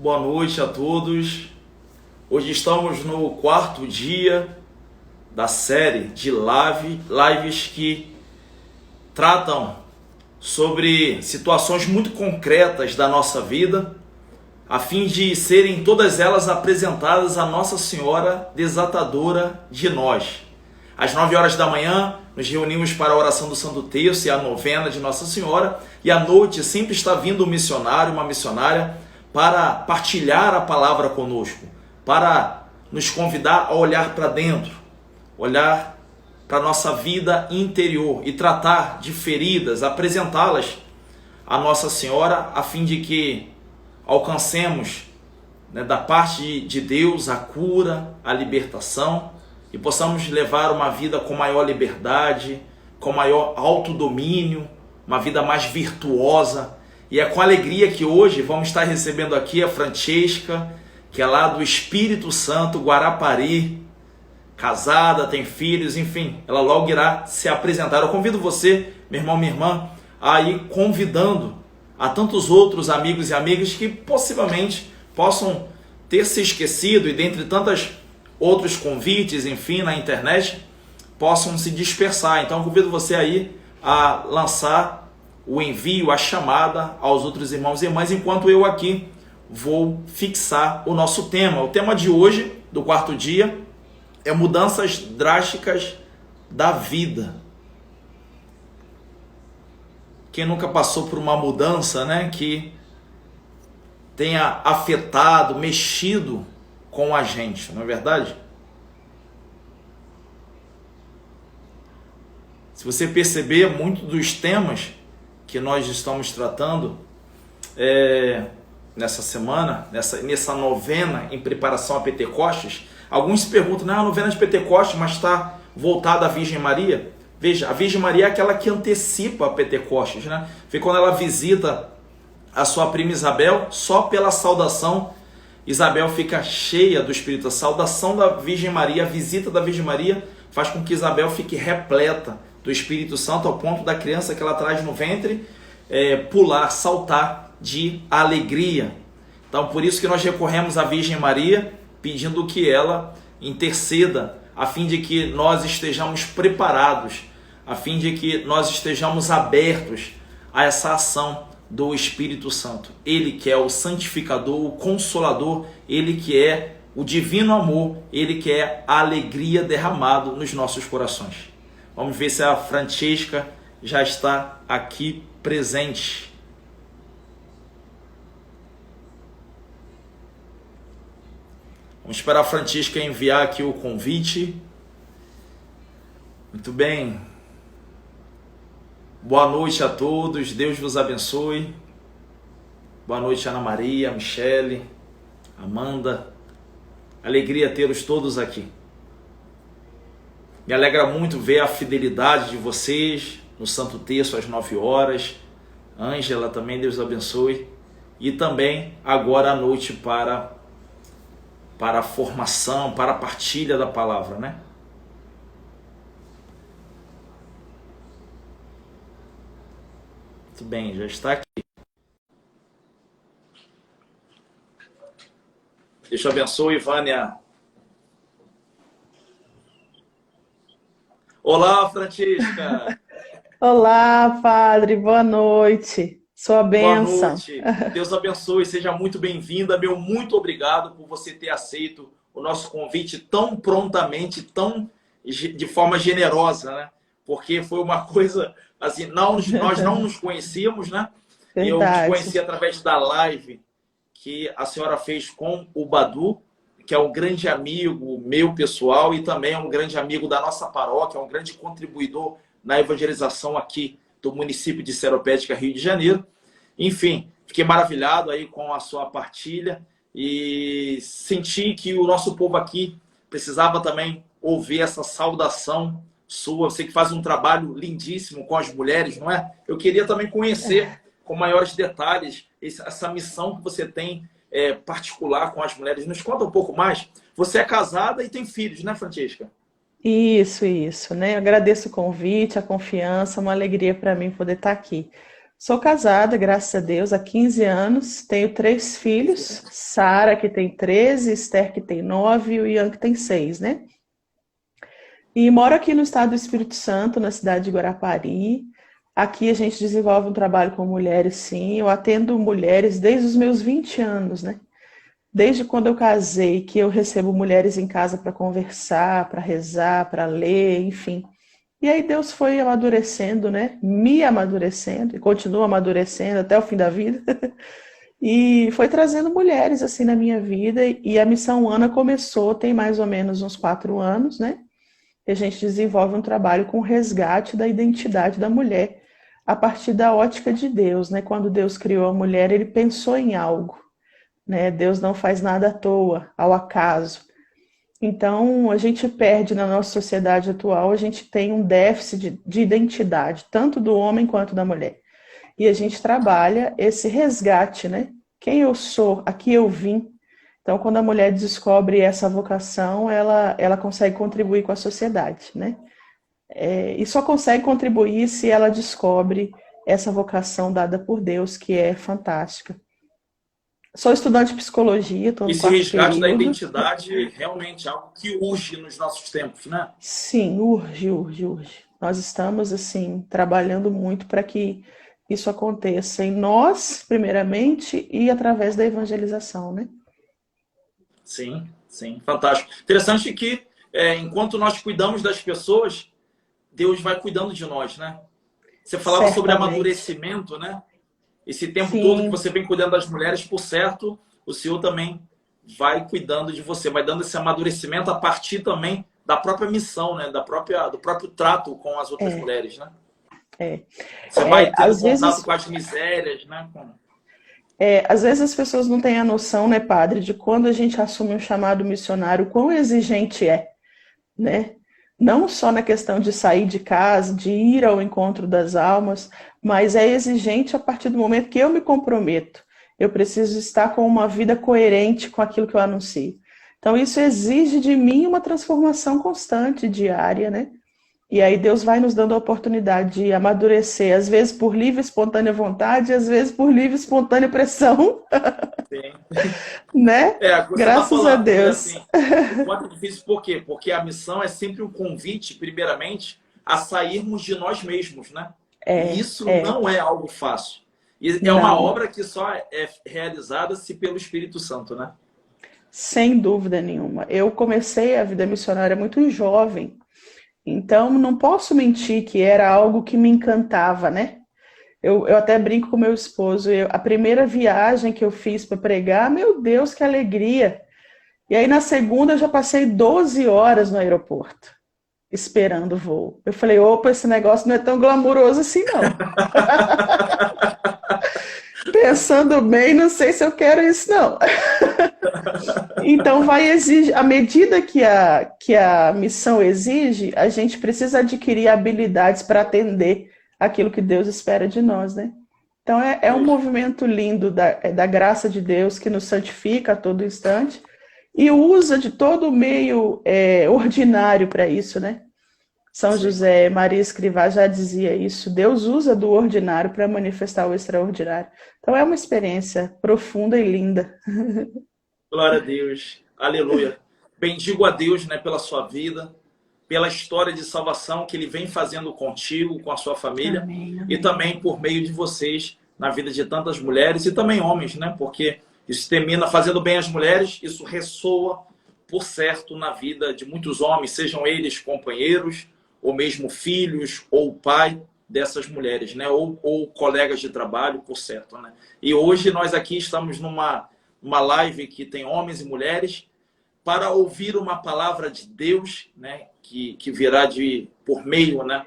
Boa noite a todos. Hoje estamos no quarto dia da série de lives que tratam sobre situações muito concretas da nossa vida, a fim de serem todas elas apresentadas à Nossa Senhora Desatadora de nós. Às 9 horas da manhã, nos reunimos para a oração do Santo Terço e a novena de Nossa Senhora, e à noite sempre está vindo um missionário, uma missionária, para partilhar a palavra conosco, para nos convidar a olhar para dentro, olhar para a nossa vida interior e tratar de feridas, apresentá-las à Nossa Senhora, a fim de que alcancemos, da parte de Deus, a cura, a libertação, e possamos levar uma vida com maior liberdade, com maior autodomínio, uma vida mais virtuosa. E é com alegria que hoje vamos estar recebendo aqui a Francesca, que é lá do Espírito Santo, Guarapari, casada, tem filhos, enfim, ela logo irá se apresentar. Eu convido você, meu irmão, minha irmã, a ir convidando a tantos outros amigos e amigas que possivelmente possam ter se esquecido e dentre tantos outros convites, enfim, na internet, possam se dispersar. Então eu convido você aí a lançar o envio, a chamada aos outros irmãos e irmãs, enquanto eu aqui vou fixar o nosso tema. O tema de hoje, do quarto dia, é mudanças drásticas da vida. Quem nunca passou por uma mudança, que tenha afetado, mexido com a gente, não é verdade? Se você perceber, muito dos temas que nós estamos tratando nessa semana, nessa novena em preparação a Pentecostes, alguns se perguntam, a novena de Pentecostes, mas está voltada à Virgem Maria? Veja, a Virgem Maria é aquela que antecipa a Pentecostes, Foi quando ela visita a sua prima Isabel, só pela saudação, Isabel fica cheia do Espírito. A saudação da Virgem Maria, a visita da Virgem Maria, faz com que Isabel fique repleta do Espírito Santo, ao ponto da criança que ela traz no ventre pular, saltar de alegria. Então, por isso que nós recorremos à Virgem Maria, pedindo que ela interceda, a fim de que nós estejamos preparados, a fim de que nós estejamos abertos a essa ação do Espírito Santo. Ele que é o santificador, o consolador, ele que é o divino amor, ele que é a alegria derramado nos nossos corações. Vamos ver se a Francesca já está aqui presente. Vamos esperar a Francesca enviar aqui o convite. Muito bem. Boa noite a todos, Deus vos abençoe. Boa noite, Ana Maria, Michele, Amanda. Alegria tê-los todos aqui. Me alegra muito ver a fidelidade de vocês no Santo Terço às 9 horas. Ângela também, Deus abençoe. E também agora à noite para a formação, para a partilha da palavra, Muito bem, já está aqui. Deus te abençoe, Vânia. Olá, Francesca. Olá, Padre, boa noite. Sua Boa bênção. noite. Deus abençoe, seja muito bem-vinda. Meu muito obrigado por você ter aceito o nosso convite tão prontamente, de forma generosa, Porque foi uma coisa assim, nós não nos conhecíamos, Eu te conheci através da live que a senhora fez com o Badu, que é um grande amigo meu pessoal e também é um grande amigo da nossa paróquia, é um grande contribuidor na evangelização aqui do município de Seropédica, Rio de Janeiro. Enfim, fiquei maravilhado aí com a sua partilha e senti que o nosso povo aqui precisava também ouvir essa saudação sua. Você que faz um trabalho lindíssimo com as mulheres, não é? Eu queria também conhecer com maiores detalhes essa missão que você tem particular com as mulheres. Nos conta um pouco mais. Você é casada e tem filhos, né, Francesca? Isso, Eu agradeço o convite, a confiança, uma alegria para mim poder estar aqui. Sou casada, graças a Deus, há 15 anos. Tenho 3 filhos. Sara, que tem 13, Esther, que tem 9 e o Ian, que tem 6, né? E moro aqui no estado do Espírito Santo, na cidade de Guarapari. Aqui a gente desenvolve um trabalho com mulheres, sim. Eu atendo mulheres desde os meus 20 anos, né? Desde quando eu casei, que eu recebo mulheres em casa para conversar, para rezar, para ler, enfim. E aí Deus foi amadurecendo, né? Me amadurecendo e continua amadurecendo até o fim da vida. E foi trazendo mulheres assim na minha vida. E a Missão Ana começou tem mais ou menos uns 4 anos, né? E a gente desenvolve um trabalho com o resgate da identidade da mulher a partir da ótica de Deus, né? Quando Deus criou a mulher, ele pensou em algo, né? Deus não faz nada à toa, ao acaso. Então, a gente perde na nossa sociedade atual, a gente tem um déficit de identidade, tanto do homem quanto da mulher. E a gente trabalha esse resgate, né? Quem eu sou, aqui eu vim. Então, quando a mulher descobre essa vocação, ela consegue contribuir com a sociedade, né? E só consegue contribuir se ela descobre essa vocação dada por Deus, que é fantástica. Sou estudante de psicologia, estou no Esse 4º resgate da período. identidade realmente é algo que urge nos nossos tempos, né? Sim, urge, urge, urge. Nós estamos, assim, trabalhando muito para que isso aconteça em nós, primeiramente, e através da evangelização, né? Sim, sim, fantástico. Interessante que enquanto nós cuidamos das pessoas, Deus vai cuidando de nós, né? Você falava sobre Certamente. amadurecimento, né? Esse tempo todo que Sim, você vem cuidando das mulheres, por certo, o Senhor também vai cuidando de você, vai dando esse amadurecimento a partir também da própria missão, né? Do próprio trato com as outras é, mulheres, né? é. Você vai tendo Às contato vezes, com as misérias, né? às vezes as pessoas não têm a noção, né, padre, de quando a gente assume um chamado missionário, quão exigente é, né? Não só na questão de sair de casa, de ir ao encontro das almas, mas é exigente a partir do momento que eu me comprometo. Eu preciso estar com uma vida coerente com aquilo que eu anuncio. Então, isso exige de mim uma transformação constante, diária, né? E aí Deus vai nos dando a oportunidade de amadurecer, às vezes por livre e espontânea vontade, às vezes por livre e espontânea pressão, Sim. né? O que você está Graças a falando, Deus. assim, o quanto é difícil, por quê? Porque a missão é sempre um convite, primeiramente, a sairmos de nós mesmos, né? E isso É, não é algo fácil. E é uma não, não. obra que só é realizada se pelo Espírito Santo, né? Sem dúvida nenhuma. Eu comecei a vida missionária muito jovem, então não posso mentir que era algo que me encantava, né? Eu até brinco com meu esposo, a primeira viagem que eu fiz para pregar, meu Deus, que alegria! E aí na segunda eu já passei 12 horas no aeroporto, esperando o voo. Eu falei, opa, esse negócio não é tão glamuroso assim, não. Pensando bem, não sei se eu quero isso, não. Então vai exigir, à medida que a missão exige, a gente precisa adquirir habilidades para atender aquilo que Deus espera de nós, né? Então é um movimento lindo da graça de Deus que nos santifica a todo instante e usa de todo o meio ordinário para isso, né? São Sim. José Maria Escrivá já dizia isso. Deus usa do ordinário para manifestar o extraordinário. Então é uma experiência profunda e linda. Glória a Deus. Aleluia. Bendigo a Deus, né, pela sua vida, pela história de salvação que Ele vem fazendo contigo, com a sua família, Amém, e amém. também por meio de vocês, na vida de tantas mulheres e também homens, né? Porque isso termina fazendo bem às mulheres, isso ressoa, por certo, na vida de muitos homens, sejam eles companheiros, ou mesmo filhos, ou pai dessas mulheres, né? Ou colegas de trabalho, por certo, né? E hoje nós aqui estamos numa live que tem homens e mulheres para ouvir uma palavra de Deus, né, que virá por meio, né,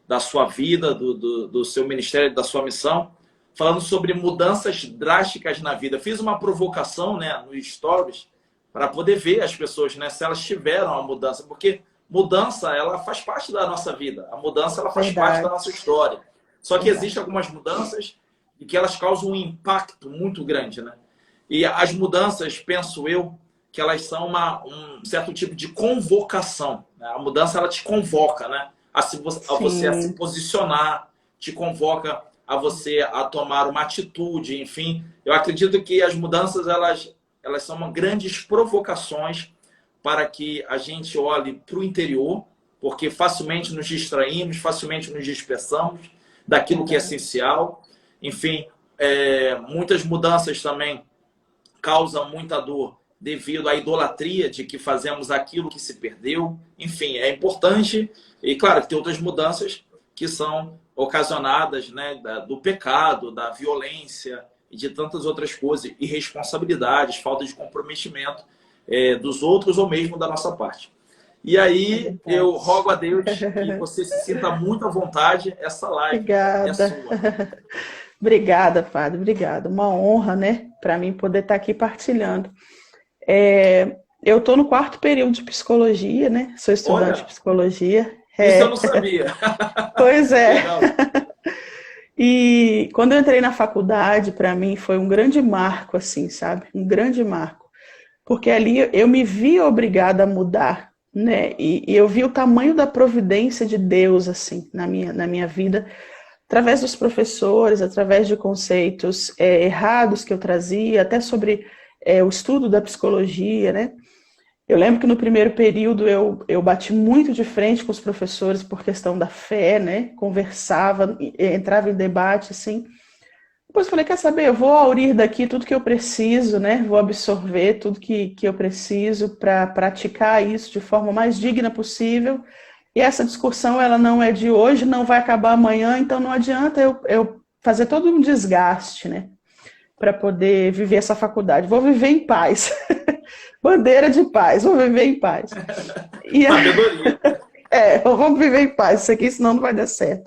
da sua vida, do seu ministério, da sua missão, falando sobre mudanças drásticas na vida. Fiz uma provocação, né, nos stories para poder ver as pessoas, né, se elas tiveram a mudança, porque mudança ela faz parte da nossa vida, a mudança ela faz parte da Verdade, nossa história. Só que verdade. existem algumas mudanças e que elas causam um impacto muito grande, né? E as mudanças, penso eu, que elas são um certo tipo de convocação, né? A mudança ela te convoca, né? A você a se Sim, posicionar, te convoca a você a tomar uma atitude, enfim. Eu acredito que as mudanças, elas são grandes provocações para que a gente olhe para o interior, porque facilmente nos distraímos, facilmente nos dispersamos daquilo que é essencial. Enfim, muitas mudanças também causam muita dor devido à idolatria de que fazemos aquilo que se perdeu. Enfim, é importante. E claro, tem outras mudanças que são ocasionadas, né, do pecado, da violência e de tantas outras coisas, irresponsabilidades, falta de comprometimento dos outros ou mesmo da nossa parte. E aí eu rogo a Deus que você se sinta muito à vontade, essa live é sua. Obrigada, Padre, obrigada. Uma honra, né, para mim poder estar aqui partilhando. Eu estou no 4º período de psicologia, né? Sou estudante de psicologia. Isso eu não sabia. Pois é. E quando eu entrei na faculdade, para mim foi um grande marco, assim, sabe? Um grande marco. Porque ali eu me vi obrigada a mudar, né? E eu vi o tamanho da providência de Deus, assim, na minha vida, através dos professores, através de conceitos errados que eu trazia, até sobre o estudo da psicologia, né? Eu lembro que no primeiro período eu bati muito de frente com os professores por questão da fé, né? Conversava, entrava em debate, assim. Depois falei, quer saber, eu vou aurir daqui tudo que eu preciso, né? Vou absorver tudo que eu preciso para praticar isso de forma mais digna possível. E essa discussão, ela não é de hoje, não vai acabar amanhã, então não adianta eu fazer todo um desgaste, né? Para poder viver essa faculdade. Vou viver em paz. Bandeira de paz, vou viver em paz. Sabedoria. Vamos viver em paz, isso aqui, senão não vai dar certo.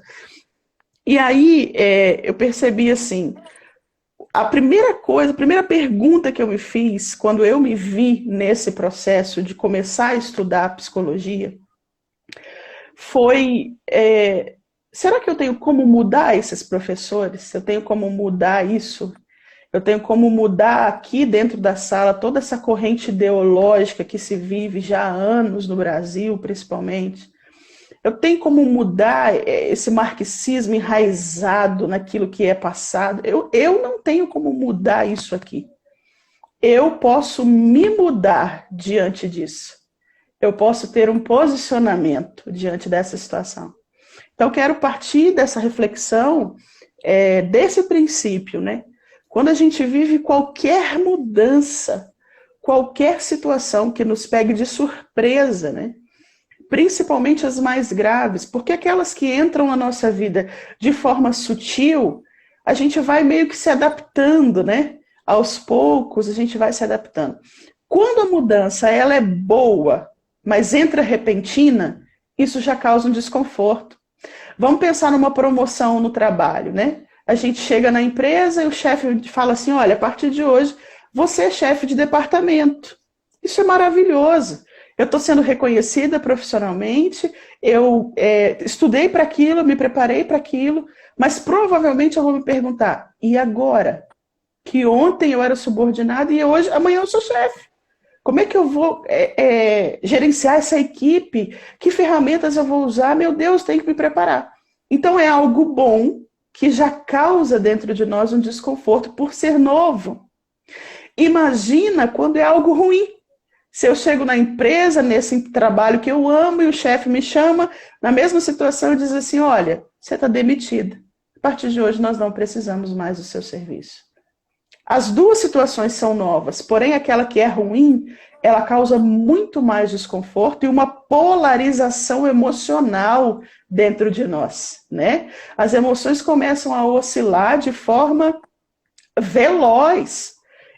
E aí eu percebi assim, a primeira pergunta que eu me fiz quando eu me vi nesse processo de começar a estudar psicologia foi, será que eu tenho como mudar esses professores? Eu tenho como mudar isso? Eu tenho como mudar aqui dentro da sala toda essa corrente ideológica que se vive já há anos no Brasil, principalmente? Eu tenho como mudar esse marxismo enraizado naquilo que é passado? Eu não tenho como mudar isso aqui. Eu posso me mudar diante disso. Eu posso ter um posicionamento diante dessa situação. Então, quero partir dessa reflexão, desse princípio, né? Quando a gente vive qualquer mudança, qualquer situação que nos pegue de surpresa, né? Principalmente as mais graves, porque aquelas que entram na nossa vida de forma sutil, a gente vai meio que se adaptando, né? Aos poucos a gente vai se adaptando. Quando a mudança ela é boa, mas entra repentina, isso já causa um desconforto. Vamos pensar numa promoção no trabalho, né? A gente chega na empresa e o chefe fala assim, olha, a partir de hoje você é chefe de departamento. Isso é maravilhoso. Eu estou sendo reconhecida profissionalmente, eu estudei para aquilo, me preparei para aquilo, mas provavelmente eu vou me perguntar, e agora? Que ontem eu era subordinada e amanhã eu sou chefe. Como é que eu vou gerenciar essa equipe? Que ferramentas eu vou usar? Meu Deus, tenho que me preparar. Então é algo bom que já causa dentro de nós um desconforto por ser novo. Imagina quando é algo ruim. Se eu chego na empresa, nesse trabalho que eu amo, e o chefe me chama, na mesma situação, e diz assim, olha, você está demitida. A partir de hoje, nós não precisamos mais do seu serviço. As duas situações são novas, porém, aquela que é ruim, ela causa muito mais desconforto e uma polarização emocional dentro de nós, né? As emoções começam a oscilar de forma veloz.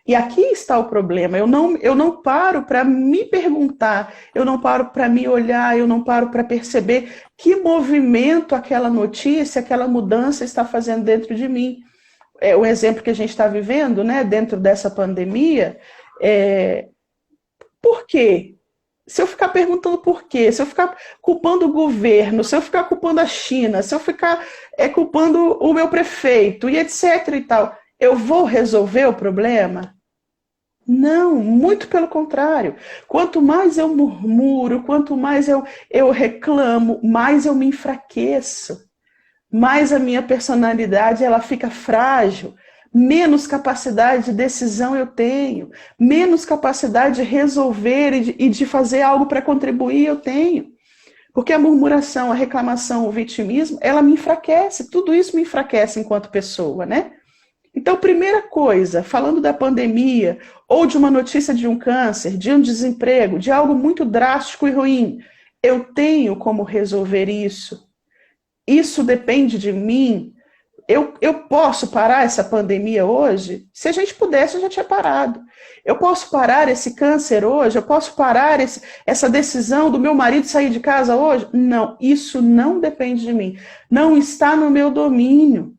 E aqui está o problema, eu não paro para me perguntar, eu não paro para me olhar, eu não paro para perceber que movimento aquela notícia, aquela mudança está fazendo dentro de mim. O exemplo que a gente está vivendo, né, dentro dessa pandemia, por quê? Se eu ficar perguntando por quê, se eu ficar culpando o governo, se eu ficar culpando a China, se eu ficar culpando o meu prefeito e etc e tal, eu vou resolver o problema? Não, muito pelo contrário. Quanto mais eu murmuro, quanto mais eu reclamo, mais eu me enfraqueço. mais a minha personalidade ela fica frágil, menos capacidade de decisão eu tenho, menos capacidade de resolver e de fazer algo para contribuir eu tenho. Porque a murmuração, a reclamação, o vitimismo, ela me enfraquece, tudo isso me enfraquece enquanto pessoa, né? Então, primeira coisa, falando da pandemia, ou de uma notícia de um câncer, de um desemprego, de algo muito drástico e ruim, eu tenho como resolver isso. Isso depende de mim. Eu posso parar essa pandemia hoje? Se a gente pudesse, eu já tinha parado. Eu posso parar esse câncer hoje? Eu posso parar essa decisão do meu marido sair de casa hoje? Não, isso não depende de mim. Não está no meu domínio.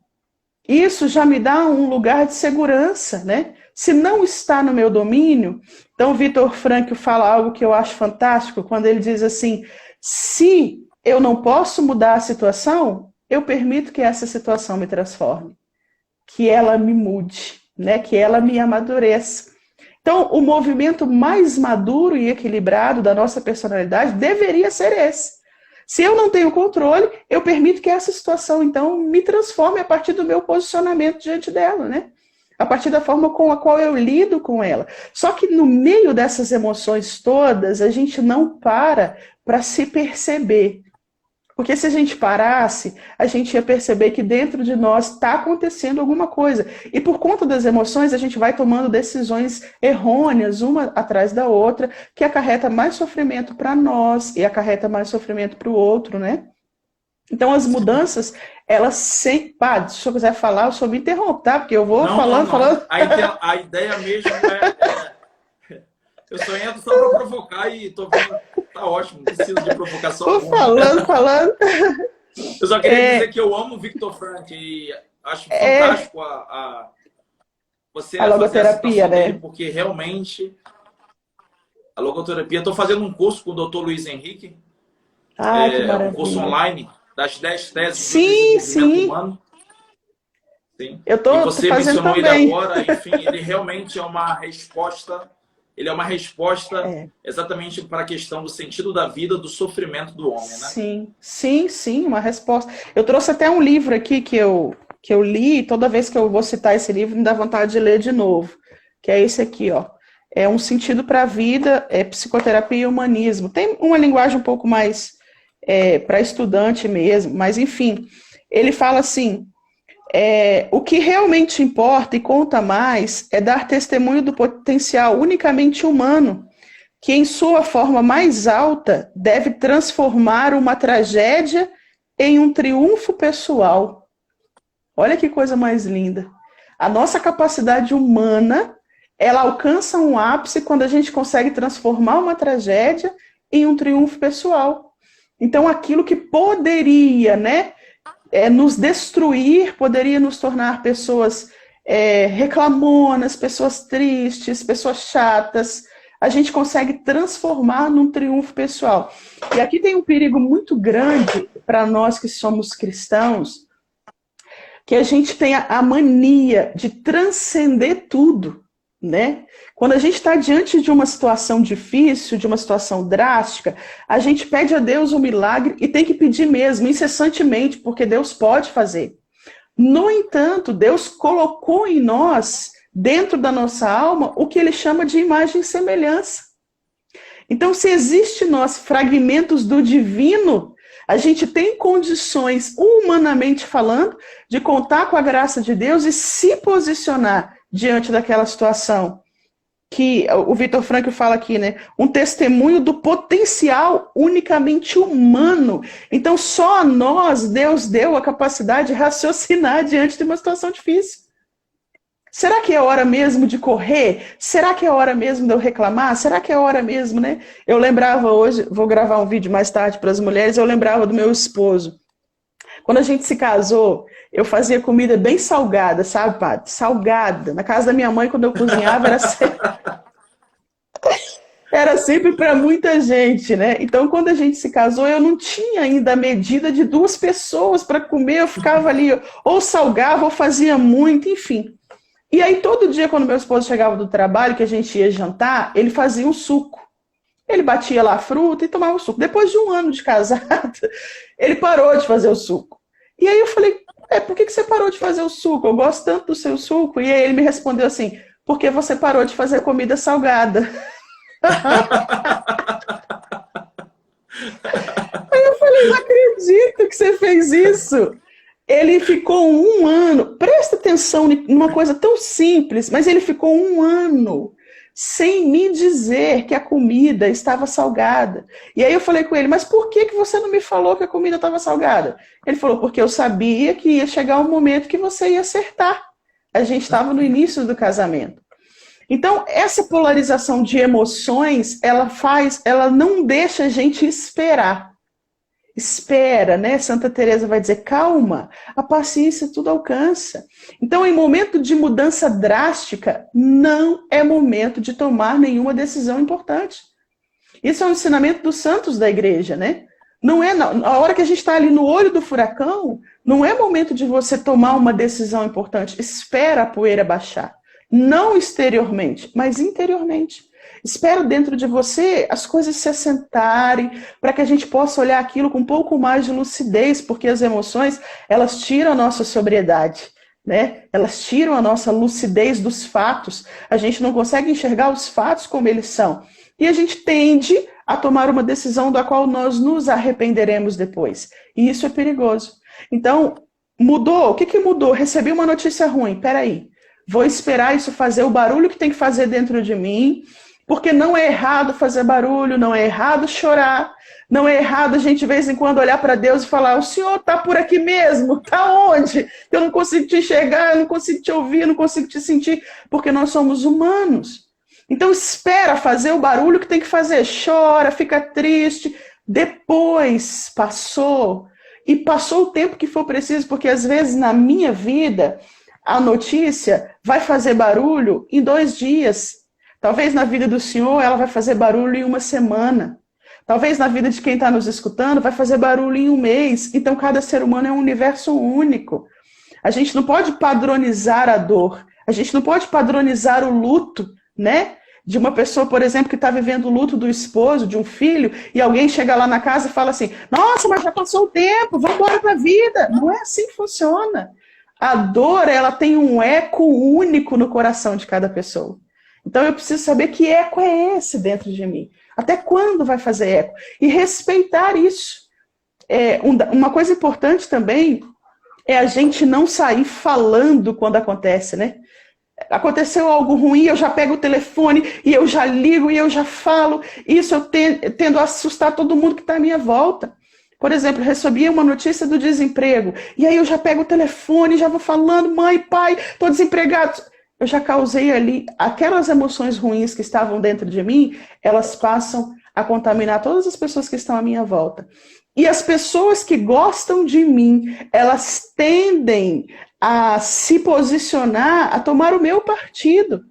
Isso já me dá um lugar de segurança, né? Se não está no meu domínio, então o Viktor Frankl fala algo que eu acho fantástico, quando ele diz assim, se eu não posso mudar a situação, eu permito que essa situação me transforme, que ela me mude, né? Que ela me amadureça. Então, o movimento mais maduro e equilibrado da nossa personalidade deveria ser esse. Se eu não tenho controle, eu permito que essa situação, então, me transforme a partir do meu posicionamento diante dela, né? A partir da forma com a qual eu lido com ela. Só que no meio dessas emoções todas, a gente não para se perceber. Porque se a gente parasse, a gente ia perceber que dentro de nós está acontecendo alguma coisa. E por conta das emoções, a gente vai tomando decisões errôneas, uma atrás da outra, que acarreta mais sofrimento para nós e acarreta mais sofrimento para o outro, né? Então as mudanças, elas sempre... Pá, se eu quiser falar, eu só me interrompo, tá? Porque eu vou falando. A ideia mesmo eu só entro só para provocar e tô vendo... Tá ótimo, não precisa de provocação. Tô falando. Eu só queria dizer que eu amo o Viktor Frankl e acho fantástico você a logoterapia, né? dele, porque realmente a logoterapia... Estou fazendo um curso com o Dr. Luiz Henrique. Que maravilha. Um curso online das 10 teses do desenvolvimento humano. Sim. Eu tô e você fazendo mencionou também. ele agora, enfim, ele realmente é uma resposta... Ele é uma resposta exatamente para a questão do sentido da vida, do sofrimento do homem, né? Sim, uma resposta. Eu trouxe até um livro aqui que eu li, toda vez que eu vou citar esse livro, me dá vontade de ler de novo, que é esse aqui, ó. É Um Sentido para a Vida, Psicoterapia e Humanismo. Tem uma linguagem um pouco mais para estudante mesmo, mas enfim, ele fala assim... o que realmente importa e conta mais é dar testemunho do potencial unicamente humano, que em sua forma mais alta deve transformar uma tragédia em um triunfo pessoal. Olha que coisa mais linda. A nossa capacidade humana, ela alcança um ápice quando a gente consegue transformar uma tragédia em um triunfo pessoal. Então, aquilo que poderia, né, nos destruir, poderia nos tornar pessoas reclamonas, pessoas tristes, pessoas chatas, a gente consegue transformar num triunfo pessoal. E aqui tem um perigo muito grande para nós que somos cristãos, que a gente tem a mania de transcender tudo, né? Quando a gente está diante de uma situação difícil, de uma situação drástica, a gente pede a Deus um milagre e tem que pedir mesmo, incessantemente, porque Deus pode fazer. No entanto, Deus colocou em nós, dentro da nossa alma, o que ele chama de imagem e semelhança. Então, se existe em nós fragmentos do divino, a gente tem condições, humanamente falando, de contar com a graça de Deus e se posicionar diante daquela situação. Que o Viktor Frankl fala aqui, né? Um testemunho do potencial unicamente humano. Então, só a nós, Deus deu a capacidade de raciocinar diante de uma situação difícil. Será que é hora mesmo de correr? Será que é hora mesmo de eu reclamar? Será que é hora mesmo, né? Eu lembrava hoje, vou gravar um vídeo mais tarde para as mulheres, eu lembrava do meu esposo. Quando a gente se casou, eu fazia comida bem salgada, sabe, padre? Salgada. Na casa da minha mãe, quando eu cozinhava, era sempre para muita gente, né? Então, quando a gente se casou, eu não tinha ainda a medida de 2 pessoas para comer. Eu ficava ali, ou salgava, ou fazia muito, enfim. E aí, todo dia, quando meu esposo chegava do trabalho, que a gente ia jantar, ele fazia um suco. Ele batia lá a fruta e tomava o suco. Depois de 1 ano de casado, ele parou de fazer o suco. E aí eu falei, por que você parou de fazer o suco? Eu gosto tanto do seu suco. E aí ele me respondeu assim, porque você parou de fazer comida salgada. Eu falei, não acredito que você fez isso. Ele ficou 1 ano, presta atenção numa coisa tão simples, mas ele ficou 1 ano sem me dizer que a comida estava salgada. E aí eu falei com ele, mas por que você não me falou que a comida estava salgada? Ele falou, porque eu sabia que ia chegar um momento que você ia acertar. A gente estava no início do casamento. Então, essa polarização de emoções, ela não deixa a gente esperar. Espera, né? Santa Teresa vai dizer, calma, a paciência tudo alcança. Então, em momento de mudança drástica, não é momento de tomar nenhuma decisão importante. Isso é um ensinamento dos santos da igreja, né? Não é a hora que a gente está ali no olho do furacão, não é momento de você tomar uma decisão importante. Espera a poeira baixar. Não exteriormente, mas interiormente. Espera dentro de você as coisas se assentarem, para que a gente possa olhar aquilo com um pouco mais de lucidez, porque as emoções, elas tiram a nossa sobriedade, né? Elas tiram a nossa lucidez dos fatos. A gente não consegue enxergar os fatos como eles são. E a gente tende a tomar uma decisão da qual nós nos arrependeremos depois. E isso é perigoso. Então, mudou. O que mudou? Recebi uma notícia ruim. Peraí. Vou esperar isso fazer o barulho que tem que fazer dentro de mim, porque não é errado fazer barulho, não é errado chorar, não é errado a gente de vez em quando olhar para Deus e falar, o Senhor está por aqui mesmo, está onde? Eu não consigo te enxergar, eu não consigo te ouvir, eu não consigo te sentir, porque nós somos humanos. Então espera fazer o barulho que tem que fazer, chora, fica triste, depois passou, e passou o tempo que for preciso, porque às vezes na minha vida a notícia vai fazer barulho em 2 dias. Talvez na vida do senhor ela vai fazer barulho em 1 semana. Talvez na vida de quem está nos escutando vai fazer barulho em 1 mês. Então cada ser humano é um universo único. A gente não pode padronizar a dor. A gente não pode padronizar o luto, né? De uma pessoa, por exemplo, que está vivendo o luto do esposo, de um filho, e alguém chega lá na casa e fala assim, nossa, mas já passou o tempo, vamos embora para a vida. Não é assim que funciona. A dor, ela tem um eco único no coração de cada pessoa. Então eu preciso saber que eco é esse dentro de mim. Até quando vai fazer eco? E respeitar isso. Uma coisa importante também é a gente não sair falando quando acontece, né? Aconteceu algo ruim, eu já pego o telefone e eu já ligo e eu já falo. Isso eu tendo a assustar todo mundo que está à minha volta. Por exemplo, recebi uma notícia do desemprego, e aí eu já pego o telefone e já vou falando, mãe, pai, estou desempregado. Eu já causei ali, aquelas emoções ruins que estavam dentro de mim, elas passam a contaminar todas as pessoas que estão à minha volta. E as pessoas que gostam de mim, elas tendem a se posicionar, a tomar o meu partido,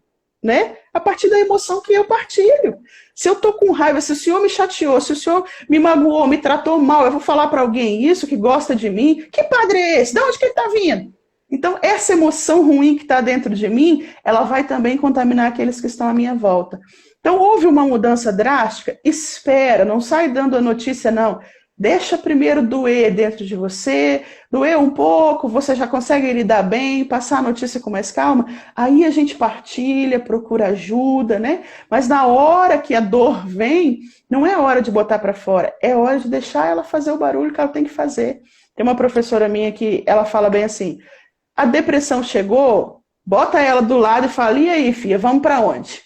né? A partir da emoção que eu partilho. Se eu estou com raiva, se o senhor me chateou, se o senhor me magoou, me tratou mal, eu vou falar para alguém isso, que gosta de mim, que padre é esse? De onde que ele está vindo? Então, essa emoção ruim que está dentro de mim, ela vai também contaminar aqueles que estão à minha volta. Então, houve uma mudança drástica? Espera, não sai dando a notícia, não. Deixa primeiro doer dentro de você, doer um pouco, você já consegue lidar bem, passar a notícia com mais calma, aí a gente partilha, procura ajuda, né? Mas na hora que a dor vem, não é hora de botar para fora, é hora de deixar ela fazer o barulho que ela tem que fazer. Tem uma professora minha que ela fala bem assim, a depressão chegou, bota ela do lado e fala, e aí, filha, vamos para onde?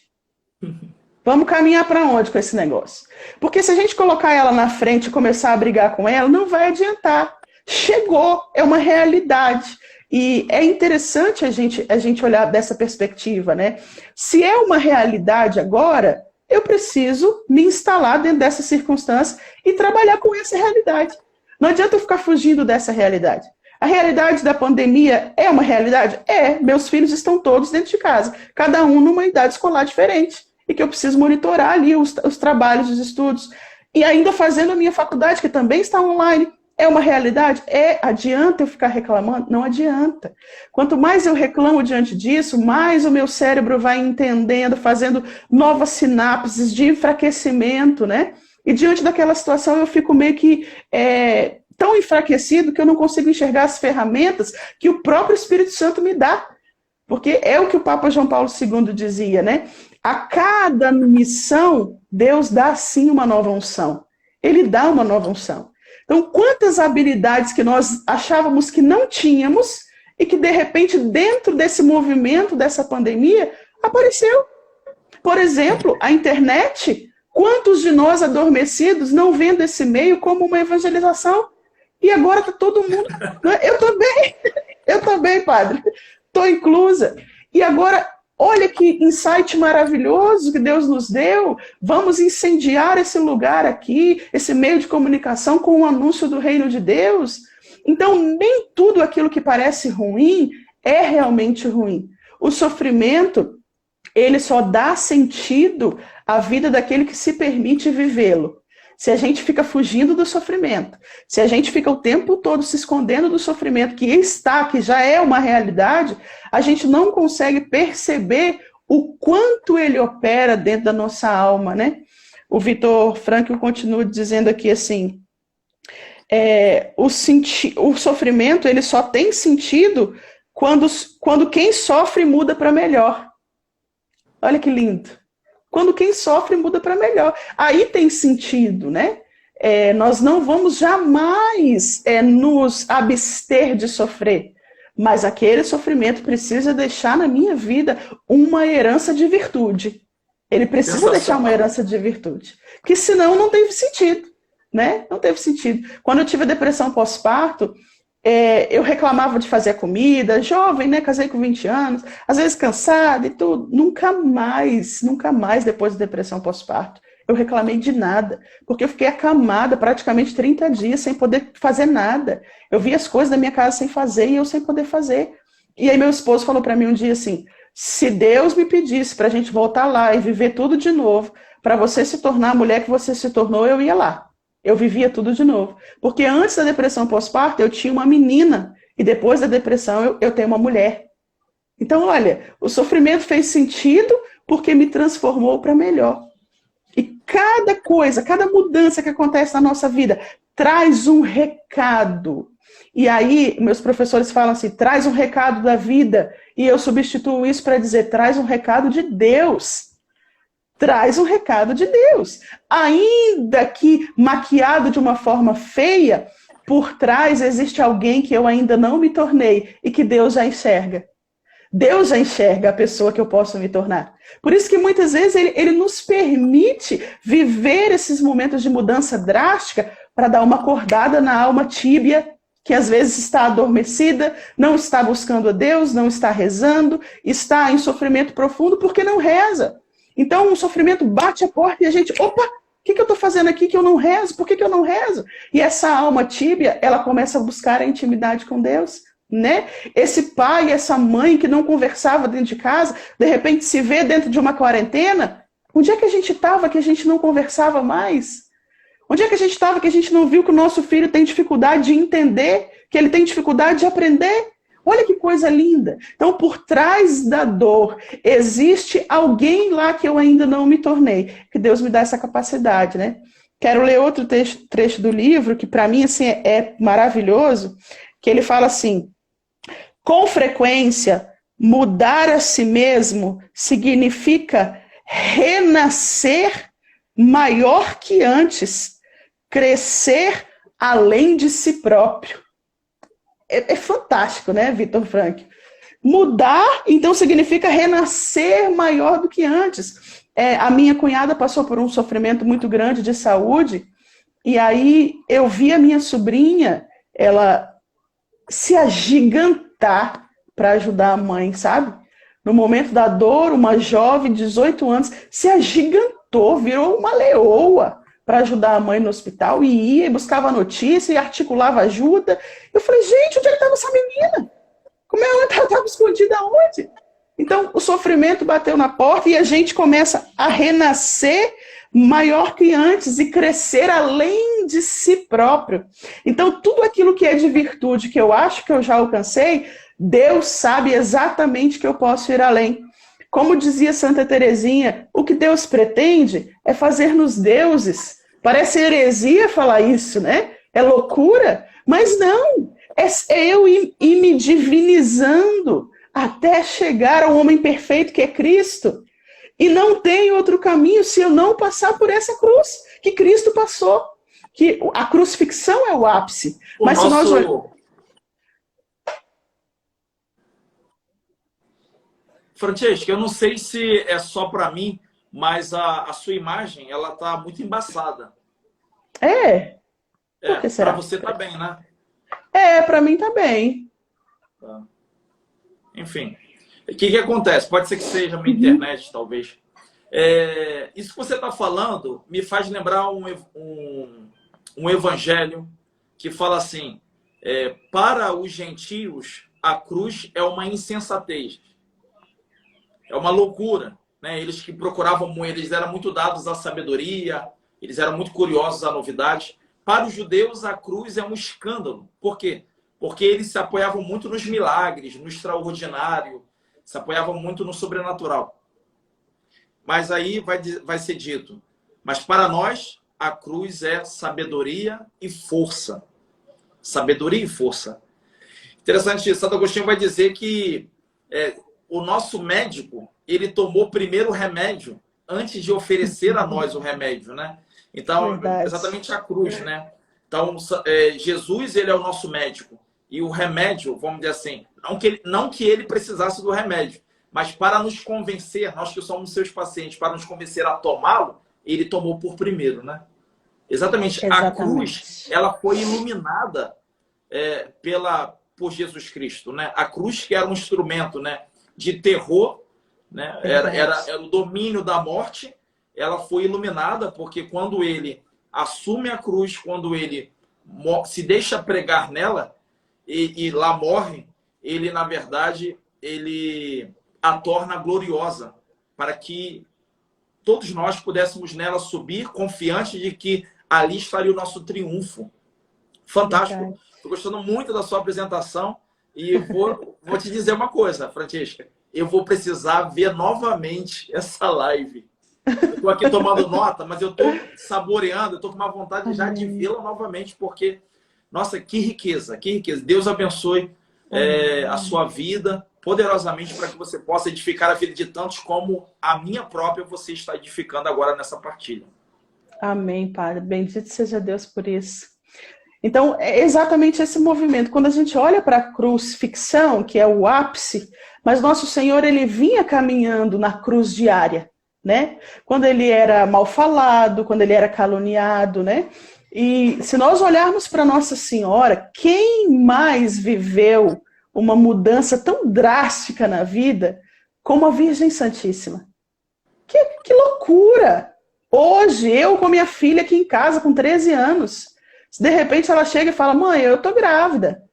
Vamos caminhar para onde com esse negócio? Porque se a gente colocar ela na frente e começar a brigar com ela, não vai adiantar. Chegou, é uma realidade. E é interessante a gente olhar dessa perspectiva, né? Se é uma realidade agora, eu preciso me instalar dentro dessa circunstância e trabalhar com essa realidade. Não adianta eu ficar fugindo dessa realidade. A realidade da pandemia é uma realidade? É. Meus filhos estão todos dentro de casa, cada um numa idade escolar diferente. E que eu preciso monitorar ali os trabalhos, os estudos. E ainda fazendo a minha faculdade, que também está online. É uma realidade? Adianta eu ficar reclamando? Não adianta. Quanto mais eu reclamo diante disso, mais o meu cérebro vai entendendo, fazendo novas sinapses de enfraquecimento, né? E diante daquela situação eu fico meio que tão enfraquecido que eu não consigo enxergar as ferramentas que o próprio Espírito Santo me dá. Porque é o que o Papa João Paulo II dizia, né? A cada missão, Deus dá sim uma nova unção. Ele dá uma nova unção. Então, quantas habilidades que nós achávamos que não tínhamos e que, de repente, dentro desse movimento, dessa pandemia, apareceu. Por exemplo, a internet. Quantos de nós adormecidos não vendo esse meio como uma evangelização? E agora está todo mundo... Eu também, padre. Estou inclusa. E agora, olha que insight maravilhoso que Deus nos deu. Vamos incendiar esse lugar aqui, esse meio de comunicação com o anúncio do reino de Deus. Então, nem tudo aquilo que parece ruim é realmente ruim. O sofrimento, ele só dá sentido à vida daquele que se permite vivê-lo. Se a gente fica fugindo do sofrimento, se a gente fica o tempo todo se escondendo do sofrimento que já é uma realidade, a gente não consegue perceber o quanto ele opera dentro da nossa alma, né? O Viktor Frankl continua dizendo aqui assim, o sofrimento ele só tem sentido quando quem sofre muda para melhor. Olha que lindo. Quando quem sofre muda para melhor. Aí tem sentido, né? Nós não vamos jamais nos abster de sofrer, mas aquele sofrimento precisa deixar na minha vida uma herança de virtude. Ele precisa deixar uma herança de virtude, que senão não teve sentido, né? Não teve sentido. Quando eu tive a depressão pós-parto, eu reclamava de fazer a comida, jovem, né? Casei com 20 anos, às vezes cansada e tudo. Nunca mais, depois da depressão pós-parto, eu reclamei de nada, porque eu fiquei acamada praticamente 30 dias sem poder fazer nada. Eu via as coisas da minha casa sem fazer e eu sem poder fazer. E aí meu esposo falou para mim um dia assim, se Deus me pedisse para a gente voltar lá e viver tudo de novo, para você se tornar a mulher que você se tornou, eu ia lá. Eu vivia tudo de novo. Porque antes da depressão pós-parto, eu tinha uma menina. E depois da depressão, eu tenho uma mulher. Então, olha, o sofrimento fez sentido porque me transformou para melhor. E cada coisa, cada mudança que acontece na nossa vida, traz um recado. E aí, meus professores falam assim, traz um recado da vida. E eu substituo isso para dizer, traz um recado de Deus. Traz um recado de Deus. Ainda que maquiado de uma forma feia, por trás existe alguém que eu ainda não me tornei e que Deus já enxerga. Deus já enxerga a pessoa que eu posso me tornar. Por isso que muitas vezes ele nos permite viver esses momentos de mudança drástica para dar uma acordada na alma tíbia, que às vezes está adormecida, não está buscando a Deus, não está rezando, está em sofrimento profundo porque não reza. Então, o sofrimento bate a porta e a gente, opa, o que eu estou fazendo aqui que eu não rezo? Por que eu não rezo? E essa alma tíbia, ela começa a buscar a intimidade com Deus, né? Esse pai, essa mãe que não conversava dentro de casa, de repente se vê dentro de uma quarentena. Onde é que a gente estava que a gente não conversava mais? Onde é que a gente estava que a gente não viu que o nosso filho tem dificuldade de entender, que ele tem dificuldade de aprender? Olha que coisa linda. Então, por trás da dor, existe alguém lá que eu ainda não me tornei. Que Deus me dá essa capacidade, né? Quero ler outro trecho do livro, que para mim assim, é maravilhoso, que ele fala assim, com frequência, mudar a si mesmo significa renascer maior que antes, crescer além de si próprio. É fantástico, né, Viktor Frankl? Mudar, então, significa renascer maior do que antes. A minha cunhada passou por um sofrimento muito grande de saúde, e aí eu vi a minha sobrinha, ela se agigantar para ajudar a mãe, sabe? No momento da dor, uma jovem de 18 anos se agigantou, virou uma leoa para ajudar a mãe no hospital, e ia, e buscava notícia, e articulava ajuda. Eu falei, gente, onde é que estava essa menina? Como ela estava escondida onde? Então, o sofrimento bateu na porta, e a gente começa a renascer maior que antes, e crescer além de si próprio. Então, tudo aquilo que é de virtude, que eu acho que eu já alcancei, Deus sabe exatamente que eu posso ir além. Como dizia Santa Teresinha, o que Deus pretende é fazer-nos deuses. Parece heresia falar isso, né? É loucura? Mas não, é eu ir me divinizando até chegar ao homem perfeito que é Cristo. E não tem outro caminho se eu não passar por essa cruz que Cristo passou. Que a crucifixão é o ápice. Mas se nós Francesca, eu não sei se é só para mim, mas a sua imagem, ela tá muito embaçada. Por que para será? você tá bem, né? Para mim tá bem. Tá. Enfim, o que acontece? Pode ser que seja minha internet, talvez. Isso que você está falando me faz lembrar um evangelho que fala assim, para os gentios, a cruz é uma insensatez. É uma loucura, né? Eles que procuravam, eles eram muito dados à sabedoria, eles eram muito curiosos à novidade. Para os judeus, a cruz é um escândalo. Por quê? Porque eles se apoiavam muito nos milagres, no extraordinário, se apoiavam muito no sobrenatural. Mas aí vai ser dito, mas para nós, a cruz é sabedoria e força. Sabedoria e força. Interessante, Santo Agostinho vai dizer que o nosso médico, ele tomou primeiro o remédio antes de oferecer a nós o remédio, né? Então, Verdade. exatamente a cruz, né? Então, Jesus, ele é o nosso médico. E o remédio, vamos dizer assim, não que ele precisasse do remédio, mas para nos convencer, nós que somos seus pacientes, para nos convencer a tomá-lo, ele tomou por primeiro, né? Exatamente. A cruz, ela foi iluminada por Jesus Cristo, né? A cruz que era um instrumento, né, de terror, né? Era o domínio da morte. Ela foi iluminada porque quando ele assume a cruz, quando ele se deixa pregar nela e lá morre, ele, na verdade, ele a torna gloriosa para que todos nós pudéssemos nela subir, confiantes de que ali estaria o nosso triunfo. Fantástico. Estou gostando muito da sua apresentação e vou te dizer uma coisa, Francesca. Eu vou precisar ver novamente essa live. Eu estou aqui tomando nota, mas eu estou saboreando, eu estou com uma vontade já de vê-la novamente, porque, nossa, que riqueza, que riqueza. Deus abençoe a sua vida poderosamente para que você possa edificar a vida de tantos como a minha própria você está edificando agora nessa partilha. Amém, Padre. Bendito seja Deus por isso. Então, é exatamente esse movimento. Quando a gente olha para a crucifixão, que é o ápice, mas nosso Senhor, ele vinha caminhando na cruz diária, né? Quando ele era mal falado, quando ele era caluniado, né? E se nós olharmos para Nossa Senhora, quem mais viveu uma mudança tão drástica na vida como a Virgem Santíssima? Que loucura! Hoje, eu com minha filha aqui em casa, com 13 anos, de repente ela chega e fala, mãe, eu tô grávida.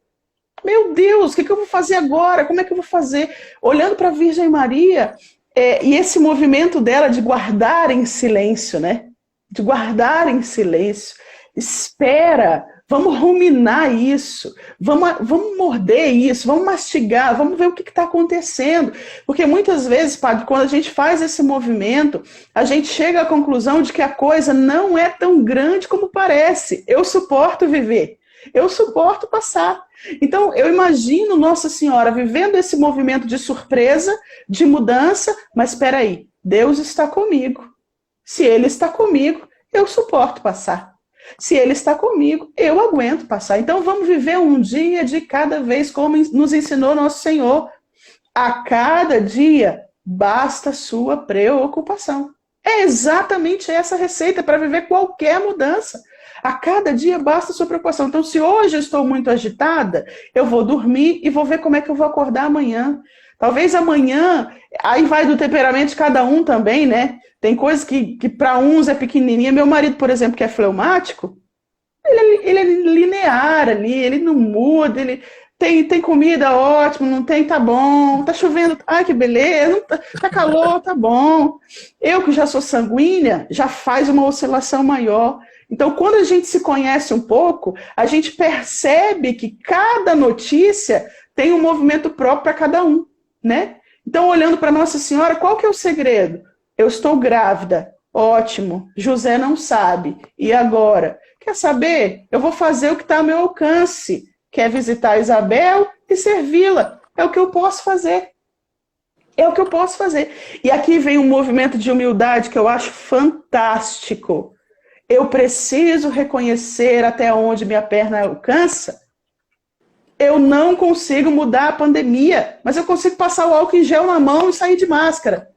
Meu Deus, o que eu vou fazer agora? Como é que eu vou fazer? Olhando para a Virgem Maria, e esse movimento dela de guardar em silêncio, né? De guardar em silêncio. Espera, vamos ruminar isso, vamos morder isso, vamos mastigar, vamos ver o que está acontecendo. Porque muitas vezes, Padre, quando a gente faz esse movimento, a gente chega à conclusão de que a coisa não é tão grande como parece. Eu suporto viver, eu suporto passar. Então, eu imagino Nossa Senhora vivendo esse movimento de surpresa, de mudança, mas espera aí, Deus está comigo. Se Ele está comigo, eu suporto passar. Se Ele está comigo, eu aguento passar. Então vamos viver um dia de cada vez, como nos ensinou nosso Senhor. A cada dia basta sua preocupação. É exatamente essa receita para viver qualquer mudança. A cada dia basta sua preocupação. Então, se hoje eu estou muito agitada, eu vou dormir e vou ver como é que eu vou acordar amanhã. Talvez amanhã, aí vai do temperamento de cada um também, né? Tem coisas que para uns é pequenininha. Meu marido, por exemplo, que é fleumático, ele é linear ali, ele não muda, ele tem comida, ótimo, não tem, tá bom, tá chovendo, ai que beleza, tá calor, tá bom. Eu que já sou sanguínea, já faz uma oscilação maior. Então, quando a gente se conhece um pouco, a gente percebe que cada notícia tem um movimento próprio para cada um, né? Então, olhando para Nossa Senhora, qual que é o segredo? Eu estou grávida, ótimo, José não sabe, e agora? O quer saber? Eu vou fazer o que está ao meu alcance, que é visitar a Isabel e servi-la. É o que eu posso fazer. É o que eu posso fazer. E aqui vem um movimento de humildade que eu acho fantástico. Eu preciso reconhecer até onde minha perna alcança. Eu não consigo mudar a pandemia, mas eu consigo passar o álcool em gel na mão e sair de máscara.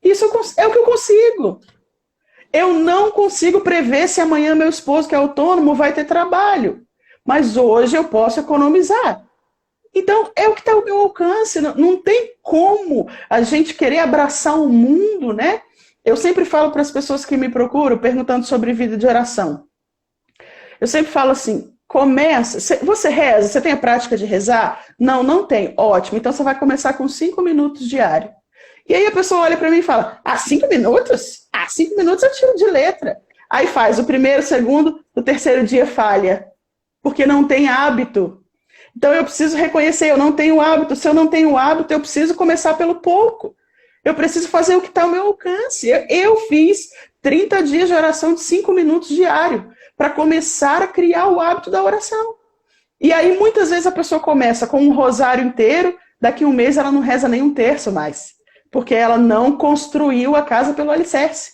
Isso é o que eu consigo. Eu não consigo prever se amanhã meu esposo, que é autônomo, vai ter trabalho. Mas hoje eu posso economizar. Então, é o que está ao meu alcance. Não tem como a gente querer abraçar o mundo, né? Eu sempre falo para as pessoas que me procuram, perguntando sobre vida de oração. Eu sempre falo assim, começa, você reza, você tem a prática de rezar? Não, não tem. Ótimo, então você vai começar com 5 minutos diário. E aí a pessoa olha para mim e fala, 5 minutos? 5 minutos eu tiro de letra. Aí faz o primeiro, o segundo, o terceiro dia falha. Porque não tem hábito. Então eu preciso reconhecer, eu não tenho hábito. Se eu não tenho hábito, eu preciso começar pelo pouco. Eu preciso fazer o que está ao meu alcance. Eu fiz 30 dias de oração de 5 minutos diário para começar a criar o hábito da oração. E aí muitas vezes a pessoa começa com um rosário inteiro, daqui a um mês ela não reza nem um terço mais. Porque ela não construiu a casa pelo alicerce.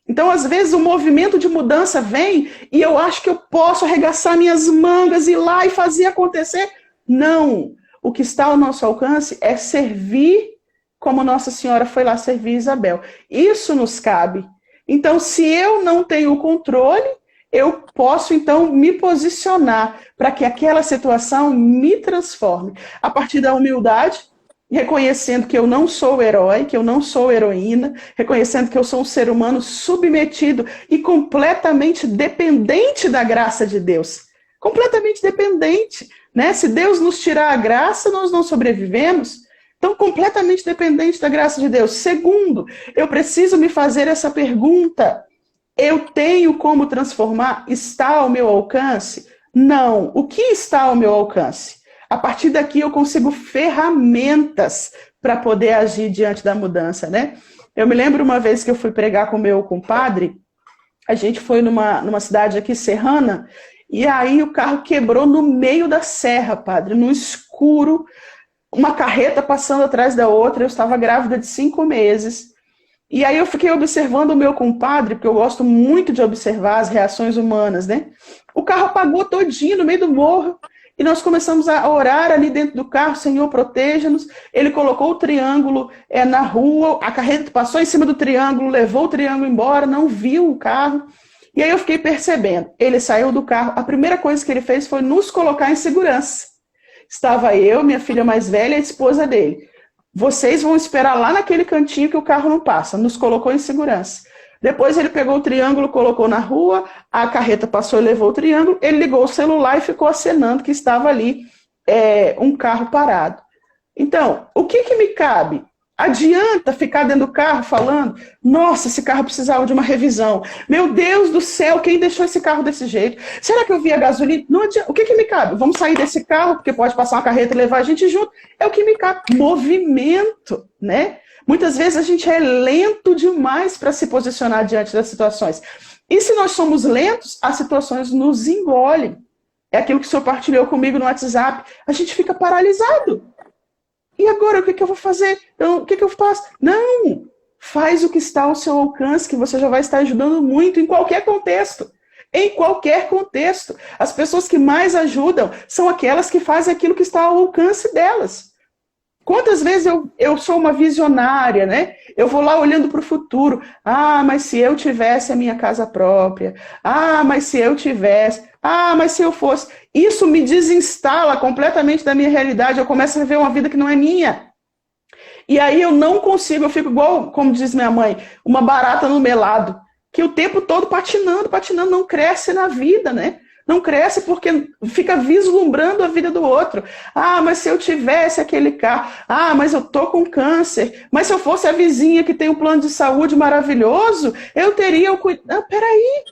Então, às vezes, o movimento de mudança vem e eu acho que eu posso arregaçar minhas mangas, ir lá e fazer acontecer. Não. O que está ao nosso alcance é servir como Nossa Senhora foi lá servir Isabel. Isso nos cabe. Então, se eu não tenho o controle, eu posso, então, me posicionar para que aquela situação me transforme. A partir da humildade, reconhecendo que eu não sou herói, que eu não sou heroína, reconhecendo que eu sou um ser humano submetido e completamente dependente da graça de Deus. Completamente dependente, né? Se Deus nos tirar a graça, nós não sobrevivemos. Então, completamente dependente da graça de Deus. Segundo, eu preciso me fazer essa pergunta. Eu tenho como transformar? Está ao meu alcance? Não. O que está ao meu alcance? A partir daqui eu consigo ferramentas para poder agir diante da mudança, né? Eu me lembro uma vez que eu fui pregar com o meu compadre, a gente foi numa cidade aqui serrana, e aí o carro quebrou no meio da serra, padre, no escuro, uma carreta passando atrás da outra, eu estava grávida de 5 meses, e aí eu fiquei observando o meu compadre, porque eu gosto muito de observar as reações humanas, né? O carro apagou todinho no meio do morro, e nós começamos a orar ali dentro do carro, Senhor, proteja-nos. Ele colocou o triângulo na rua, a carreta passou em cima do triângulo, levou o triângulo embora, não viu o carro. E aí eu fiquei percebendo, ele saiu do carro, a primeira coisa que ele fez foi nos colocar em segurança. Estava eu, minha filha mais velha e a esposa dele. Vocês vão esperar lá naquele cantinho que o carro não passa. Nos colocou em segurança. Depois ele pegou o triângulo, colocou na rua, a carreta passou e levou o triângulo, ele ligou o celular e ficou acenando que estava ali um carro parado. Então, o que me cabe? Adianta ficar dentro do carro falando, nossa, esse carro precisava de uma revisão. Meu Deus do céu, quem deixou esse carro desse jeito? Será que eu vi a gasolina? Não adianta. O que me cabe? Vamos sair desse carro, porque pode passar uma carreta e levar a gente junto. É o que me cabe. Movimento, né? Muitas vezes a gente é lento demais para se posicionar diante das situações. E se nós somos lentos, as situações nos engolem. É aquilo que o senhor partilhou comigo no WhatsApp. A gente fica paralisado. E agora, o que eu vou fazer? O que eu faço? Não! Faz o que está ao seu alcance, que você já vai estar ajudando muito em qualquer contexto. Em qualquer contexto. As pessoas que mais ajudam são aquelas que fazem aquilo que está ao alcance delas. Quantas vezes eu sou uma visionária, né? Eu vou lá olhando para o futuro. Mas se eu tivesse a minha casa própria. Mas se eu tivesse. Mas se eu fosse. Isso me desinstala completamente da minha realidade. Eu começo a viver uma vida que não é minha. E aí eu não consigo, eu fico igual, como diz minha mãe, uma barata no melado. Que o tempo todo patinando, não cresce na vida, né? Não cresce porque fica vislumbrando a vida do outro. Mas se eu tivesse aquele carro. Mas eu tô com câncer. Mas se eu fosse a vizinha que tem um plano de saúde maravilhoso, eu teria o cuidado. Peraí.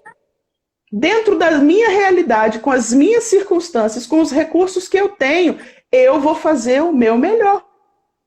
Dentro da minha realidade, com as minhas circunstâncias, com os recursos que eu tenho, eu vou fazer o meu melhor.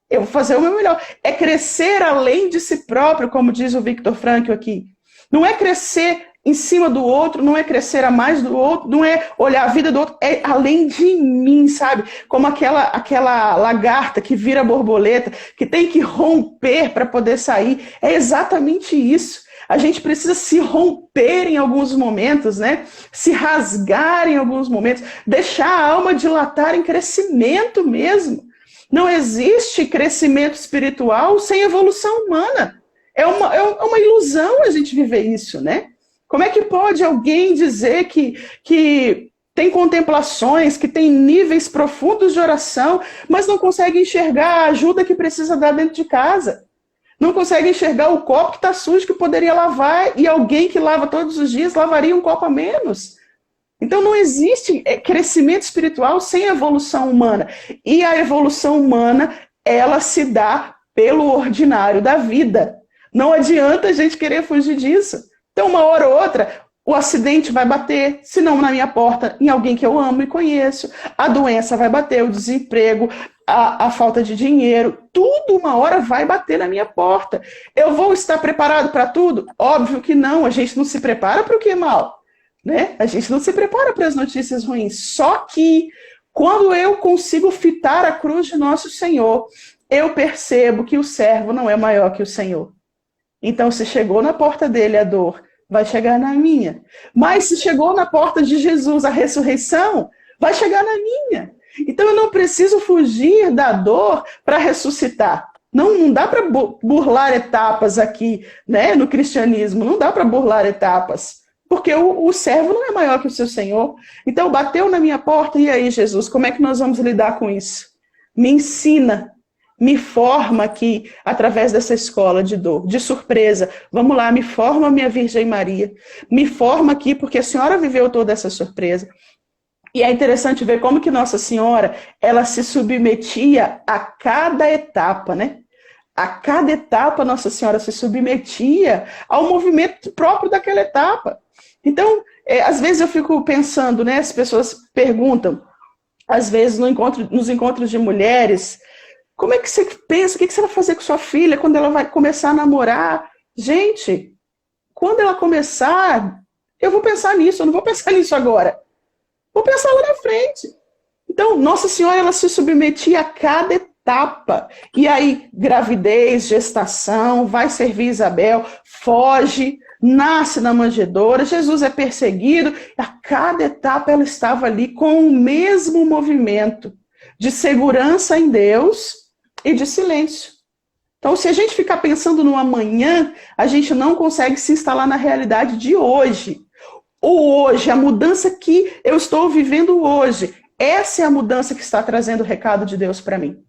Eu vou fazer o meu melhor. É crescer além de si próprio, como diz o Viktor Frankl aqui. Não é crescer em cima do outro, não é crescer a mais do outro, não é olhar a vida do outro, é além de mim, sabe? Como aquela lagarta que vira borboleta, que tem que romper para poder sair. É exatamente isso. A gente precisa se romper em alguns momentos, né? Se rasgar em alguns momentos, deixar a alma dilatar em crescimento mesmo. Não existe crescimento espiritual sem evolução humana. É uma ilusão a gente viver isso, né? Como é que pode alguém dizer que tem contemplações, que tem níveis profundos de oração, mas não consegue enxergar a ajuda que precisa dar dentro de casa? Não consegue enxergar o copo que está sujo, que poderia lavar, e alguém que lava todos os dias lavaria um copo a menos. Então não existe crescimento espiritual sem evolução humana. E a evolução humana, ela se dá pelo ordinário da vida. Não adianta a gente querer fugir disso. Então, uma hora ou outra, o acidente vai bater, se não na minha porta, em alguém que eu amo e conheço. A doença vai bater, o desemprego, a falta de dinheiro. Tudo uma hora vai bater na minha porta. Eu vou estar preparado para tudo? Óbvio que não. A gente não se prepara para o que é mal, né? A gente não se prepara para as notícias ruins. Só que, quando eu consigo fitar a cruz de nosso Senhor, eu percebo que o servo não é maior que o Senhor. Então, se chegou na porta dele a dor, vai chegar na minha. Mas se chegou na porta de Jesus a ressurreição, vai chegar na minha. Então, eu não preciso fugir da dor para ressuscitar. Não dá para burlar etapas aqui, né, no cristianismo. Não dá para burlar etapas. Porque o servo não é maior que o seu Senhor. Então, bateu na minha porta, e aí, Jesus, como é que nós vamos lidar com isso? Me ensina. Me forma aqui, através dessa escola de dor, de surpresa. Vamos lá, me forma, minha Virgem Maria. Me forma aqui, porque a senhora viveu toda essa surpresa. E é interessante ver como que Nossa Senhora, ela se submetia a cada etapa, né? A cada etapa, Nossa Senhora se submetia ao movimento próprio daquela etapa. Então, às vezes eu fico pensando, né? As pessoas perguntam, às vezes nos encontros de mulheres, como é que você pensa? O que você vai fazer com sua filha quando ela vai começar a namorar? Gente, quando ela começar, eu vou pensar nisso, eu não vou pensar nisso agora. Vou pensar lá na frente. Então, Nossa Senhora, ela se submetia a cada etapa. E aí, gravidez, gestação, vai servir Isabel, foge, nasce na manjedoura, Jesus é perseguido. A cada etapa ela estava ali com o mesmo movimento de segurança em Deus e de silêncio. Então, se a gente ficar pensando no amanhã, a gente não consegue se instalar na realidade de hoje. O hoje, a mudança que eu estou vivendo hoje, essa é a mudança que está trazendo o recado de Deus para mim.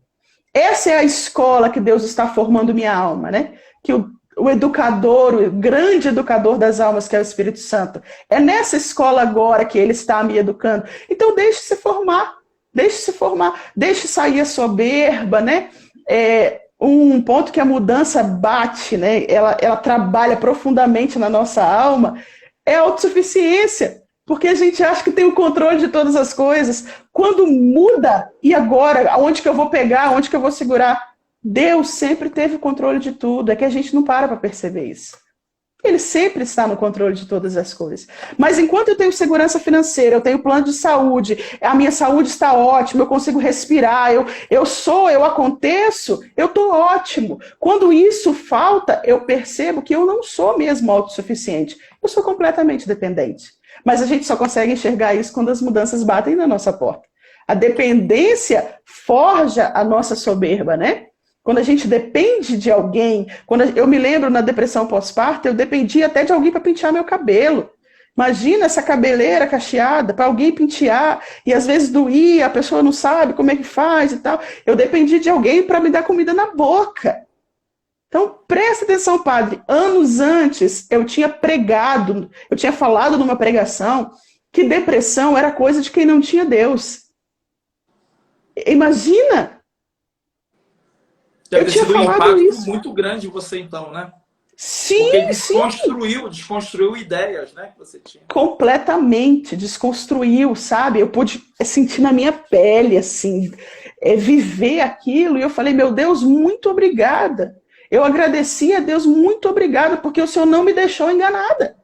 Essa é a escola que Deus está formando minha alma, né? Que o educador, o grande educador das almas, que é o Espírito Santo, é nessa escola agora que ele está me educando. Então, deixe-se formar. Deixe-se formar, deixe sair a soberba, né? Um ponto que a mudança bate, né? Ela trabalha profundamente na nossa alma, é a autossuficiência, porque a gente acha que tem o controle de todas as coisas. Quando muda, e agora? Aonde que eu vou pegar? Aonde que eu vou segurar? Deus sempre teve o controle de tudo, é que a gente não para perceber isso. Ele sempre está no controle de todas as coisas. Mas enquanto eu tenho segurança financeira, eu tenho plano de saúde, a minha saúde está ótima, eu consigo respirar, eu aconteço, eu estou ótimo. Quando isso falta, eu percebo que eu não sou mesmo autossuficiente. Eu sou completamente dependente. Mas a gente só consegue enxergar isso quando as mudanças batem na nossa porta. A dependência forja a nossa soberba, né? Quando a gente depende de alguém, quando eu me lembro na depressão pós-parto, eu dependia até de alguém para pentear meu cabelo. Imagina essa cabeleira cacheada para alguém pentear, e às vezes doía, a pessoa não sabe como é que faz e tal. Eu dependi de alguém para me dar comida na boca. Então, presta atenção, padre. Anos antes, eu tinha pregado, eu tinha falado numa pregação que depressão era coisa de quem não tinha Deus. Imagina! Deve ter sido um impacto muito grande em você, então, né? Sim, porque desconstruiu ideias, né, que você tinha. Completamente, desconstruiu, sabe? Eu pude sentir na minha pele, assim, viver aquilo, e eu falei, meu Deus, muito obrigada. Eu agradeci a Deus, muito obrigada, porque o Senhor não me deixou enganada.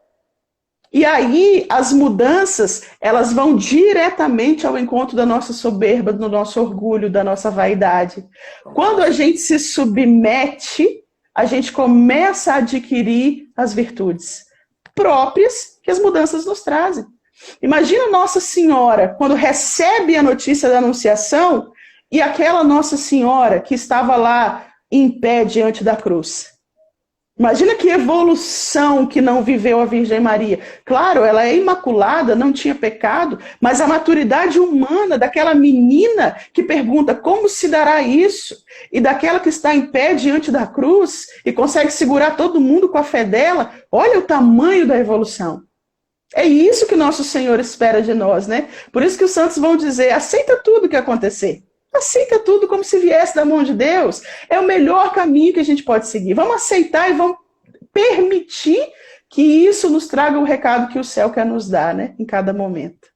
E aí, as mudanças, elas vão diretamente ao encontro da nossa soberba, do nosso orgulho, da nossa vaidade. Quando a gente se submete, a gente começa a adquirir as virtudes próprias que as mudanças nos trazem. Imagina Nossa Senhora, quando recebe a notícia da Anunciação, e aquela Nossa Senhora que estava lá em pé diante da cruz. Imagina que evolução que não viveu a Virgem Maria. Claro, ela é imaculada, não tinha pecado, mas a maturidade humana daquela menina que pergunta como se dará isso, e daquela que está em pé diante da cruz e consegue segurar todo mundo com a fé dela, olha o tamanho da evolução. É isso que nosso Senhor espera de nós, né? Por isso que os santos vão dizer, aceita tudo o que acontecer. Aceita tudo como se viesse da mão de Deus. É o melhor caminho que a gente pode seguir. Vamos aceitar e vamos permitir que isso nos traga o recado que o céu quer nos dar, né? Em cada momento.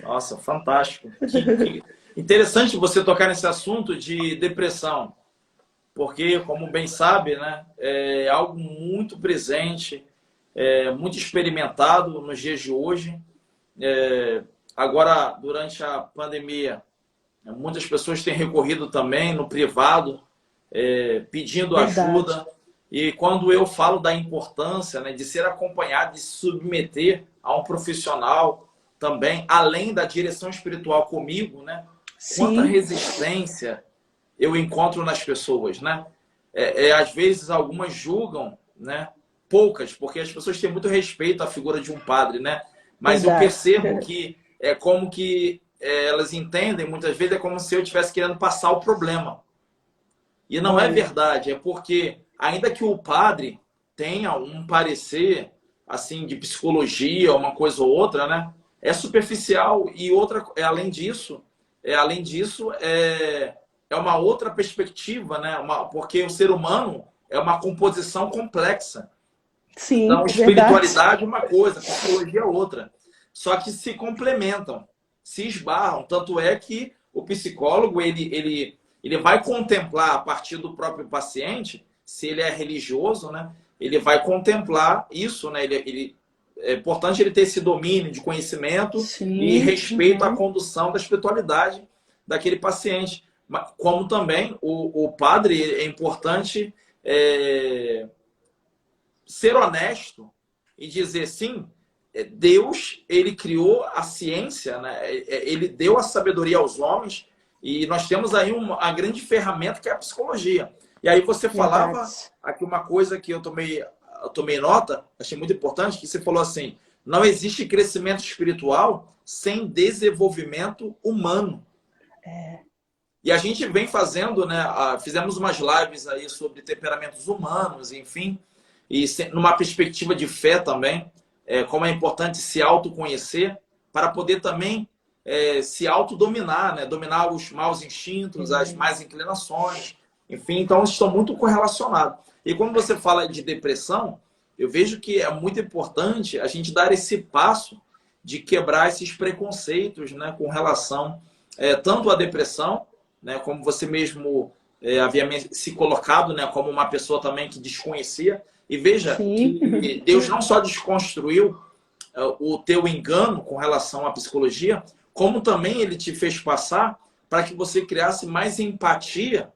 Nossa, fantástico. Que interessante você tocar nesse assunto de depressão. Porque, como bem sabe, né, é algo muito presente, muito experimentado nos dias de hoje. Agora, durante a pandemia, muitas pessoas têm recorrido também no privado, pedindo ajuda. E quando eu falo da importância, né, de ser acompanhado, de se submeter a um profissional também, além da direção espiritual comigo, né? Sim. Quanta resistência eu encontro nas pessoas, né? Às vezes algumas julgam, né? Poucas, porque as pessoas têm muito respeito à figura de um padre, né? Mas eu percebo que é como que elas entendem, muitas vezes é como se eu estivesse querendo passar o problema. E não é verdade, é porque ainda que o padre tenha um parecer assim de psicologia, uma coisa ou outra, né? É superficial e outra, além disso, é uma outra perspectiva, né? Porque o ser humano é uma composição complexa. Sim, então, espiritualidade é uma coisa, psicologia é outra. Só que se complementam, se esbarram. Tanto é que o psicólogo ele vai contemplar a partir do próprio paciente, se ele é religioso, né? Ele vai contemplar isso, né? É importante ele ter esse domínio de conhecimento. Sim, e respeito à condução da espiritualidade daquele paciente. Como também o padre é importante ser honesto e dizer sim, Deus ele criou a ciência, né? Ele deu a sabedoria aos homens e nós temos aí uma grande ferramenta que é a psicologia. E aí você falava aqui uma coisa que eu tomei nota, achei muito importante, que você falou assim, não existe crescimento espiritual sem desenvolvimento humano. E a gente vem fazendo, né? Fizemos umas lives aí sobre temperamentos humanos, enfim, e numa perspectiva de fé também, como é importante se autoconhecer para poder também se autodominar, né? Dominar os maus instintos, as más inclinações, enfim, então estão muito correlacionados. E quando você fala de depressão, eu vejo que é muito importante a gente dar esse passo de quebrar esses preconceitos, né, com relação tanto à depressão, né, como você mesmo havia se colocado, né, como uma pessoa também que desconhecia. E veja que Deus não só desconstruiu o teu engano com relação à psicologia, como também ele te fez passar para que você criasse mais empatia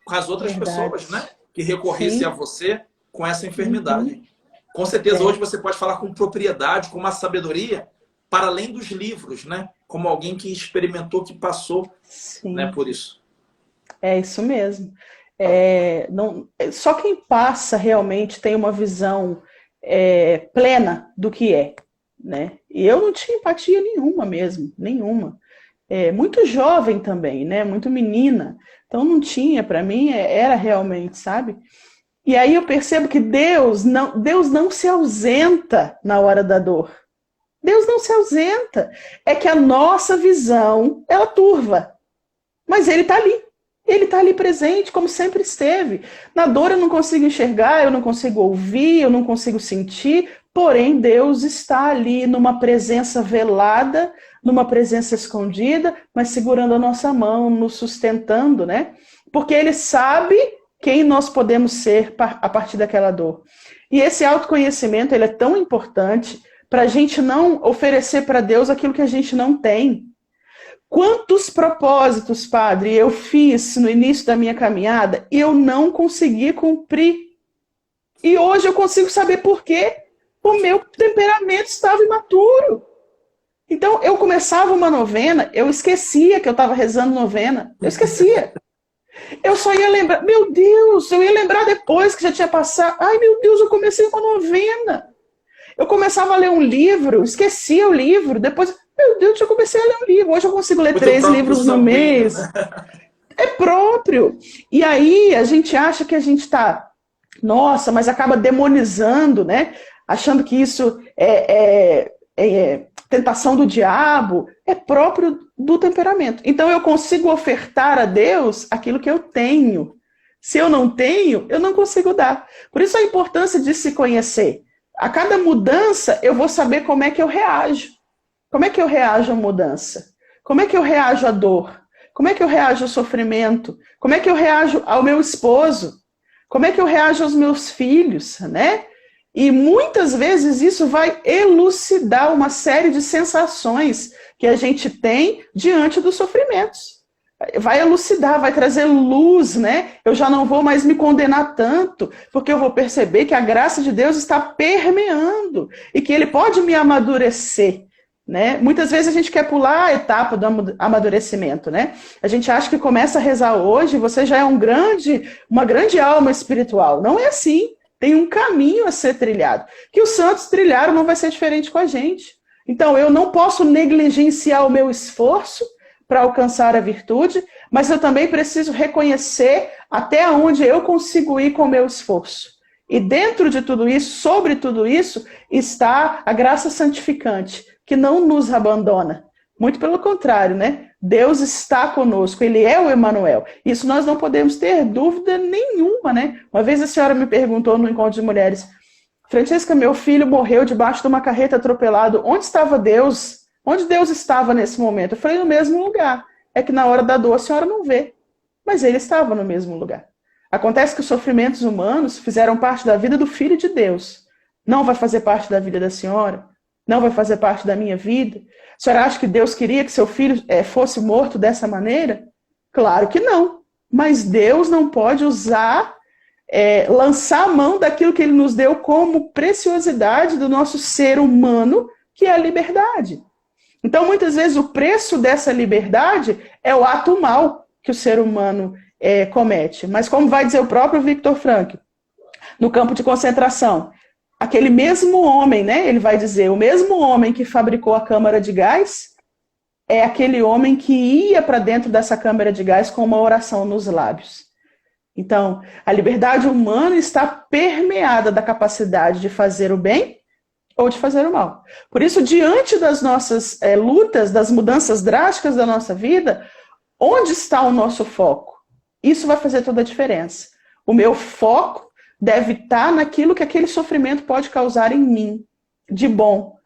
com as outras pessoas, né, que recorressem a você com essa enfermidade. Com certeza hoje você pode falar com propriedade, com uma sabedoria, para além dos livros, né, como alguém que experimentou, que passou, né, por isso. É isso mesmo. Só quem passa realmente tem uma visão plena do que é, né? E eu não tinha empatia nenhuma mesmo, nenhuma. Muito jovem também, né? Muito menina. Então não tinha, para mim, era realmente, sabe? E aí eu percebo que Deus não se ausenta na hora da dor. Deus não se ausenta. É que a nossa visão, ela turva. Mas Ele está ali. Ele está ali presente, como sempre esteve. Na dor eu não consigo enxergar, eu não consigo ouvir, eu não consigo sentir, porém Deus está ali numa presença velada, numa presença escondida, mas segurando a nossa mão, nos sustentando, né? Porque Ele sabe quem nós podemos ser a partir daquela dor. E esse autoconhecimento, ele é tão importante para a gente não oferecer para Deus aquilo que a gente não tem. Quantos propósitos, Padre, eu fiz no início da minha caminhada e eu não consegui cumprir. E hoje eu consigo saber por quê. O meu temperamento estava imaturo. Então, eu começava uma novena, eu esquecia que eu estava rezando novena. Eu esquecia. Eu só ia lembrar, meu Deus, eu ia lembrar depois que já tinha passado. Ai, meu Deus, eu comecei uma novena. Eu começava a ler um livro, esquecia o livro, depois, meu Deus, eu comecei a ler um livro. Hoje eu consigo ler 3 livros no mês. É próprio. E aí a gente acha que a gente está, nossa, mas acaba demonizando, né? Achando que isso é tentação do diabo, é próprio do temperamento. Então eu consigo ofertar a Deus aquilo que eu tenho. Se eu não tenho, eu não consigo dar. Por isso a importância de se conhecer. A cada mudança, eu vou saber como é que eu reajo. Como é que eu reajo à mudança? Como é que eu reajo à dor? Como é que eu reajo ao sofrimento? Como é que eu reajo ao meu esposo? Como é que eu reajo aos meus filhos, né? E muitas vezes isso vai elucidar uma série de sensações que a gente tem diante dos sofrimentos. Vai elucidar, vai trazer luz, né? Eu já não vou mais me condenar tanto, porque eu vou perceber que a graça de Deus está permeando e que Ele pode me amadurecer, né? Muitas vezes a gente quer pular a etapa do amadurecimento, né? A gente acha que começa a rezar hoje, você já é uma grande alma espiritual. Não é assim. Tem um caminho a ser trilhado. Que os santos trilharam não vai ser diferente com a gente. Então, eu não posso negligenciar o meu esforço para alcançar a virtude, mas eu também preciso reconhecer até onde eu consigo ir com o meu esforço. E dentro de tudo isso, sobre tudo isso, está a graça santificante, que não nos abandona. Muito pelo contrário, né? Deus está conosco, Ele é o Emanuel. Isso nós não podemos ter dúvida nenhuma, né? Uma vez a senhora me perguntou no encontro de mulheres, Francesca, meu filho morreu debaixo de uma carreta atropelado. Onde estava Deus? Onde Deus estava nesse momento? Eu falei, no mesmo lugar. É que na hora da dor a senhora não vê. Mas Ele estava no mesmo lugar. Acontece que os sofrimentos humanos fizeram parte da vida do Filho de Deus. Não vai fazer parte da vida da senhora? Não vai fazer parte da minha vida? A senhora acha que Deus queria que seu filho fosse morto dessa maneira? Claro que não. Mas Deus não pode lançar a mão daquilo que Ele nos deu como preciosidade do nosso ser humano, que é a liberdade. Então, muitas vezes, o preço dessa liberdade é o ato mal que o ser humano comete. Mas como vai dizer o próprio Viktor Frankl, no campo de concentração, aquele mesmo homem, né? Ele vai dizer, o mesmo homem que fabricou a câmara de gás é aquele homem que ia para dentro dessa câmara de gás com uma oração nos lábios. Então, a liberdade humana está permeada da capacidade de fazer o bem ou de fazer o mal. Por isso, diante das nossas lutas, das mudanças drásticas da nossa vida, onde está o nosso foco? Isso vai fazer toda a diferença. O meu foco deve estar naquilo que aquele sofrimento pode causar em mim, de bom.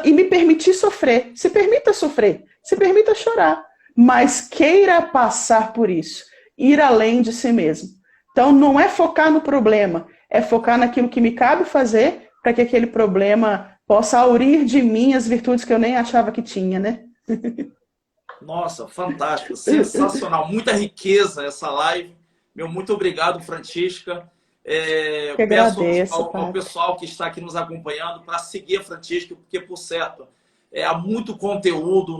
E me permitir sofrer. Se permita sofrer, se permita chorar, mas queira passar por isso, ir além de si mesmo. Então, não é focar no problema, é focar naquilo que me cabe fazer para que aquele problema possa aurir de mim as virtudes que eu nem achava que tinha, né? Nossa, fantástico, sensacional, muita riqueza essa live. Meu muito obrigado, Francisca. Que agradeço, ao pessoal que está aqui nos acompanhando para seguir a Francisca, porque, por certo, há muito conteúdo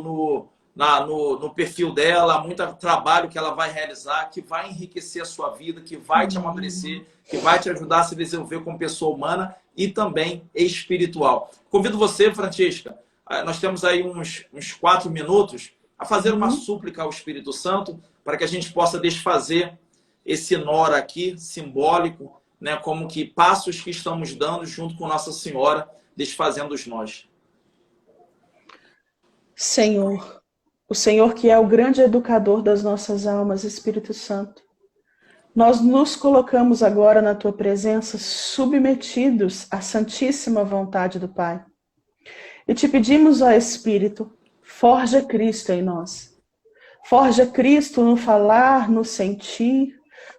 no perfil dela, muito trabalho que ela vai realizar, que vai enriquecer a sua vida, que vai te amadurecer, que vai te ajudar a se desenvolver como pessoa humana e também espiritual. Convido você, Francisca, nós temos aí uns 4 minutos, a fazer uma súplica ao Espírito Santo para que a gente possa desfazer esse nó aqui, simbólico, né, como que passos que estamos dando junto com Nossa Senhora, desfazendo os nós. Senhor, o Senhor que é o grande educador das nossas almas, Espírito Santo, nós nos colocamos agora na Tua presença, submetidos à santíssima vontade do Pai. E te pedimos, ó Espírito, forja Cristo em nós. Forja Cristo no falar, no sentir.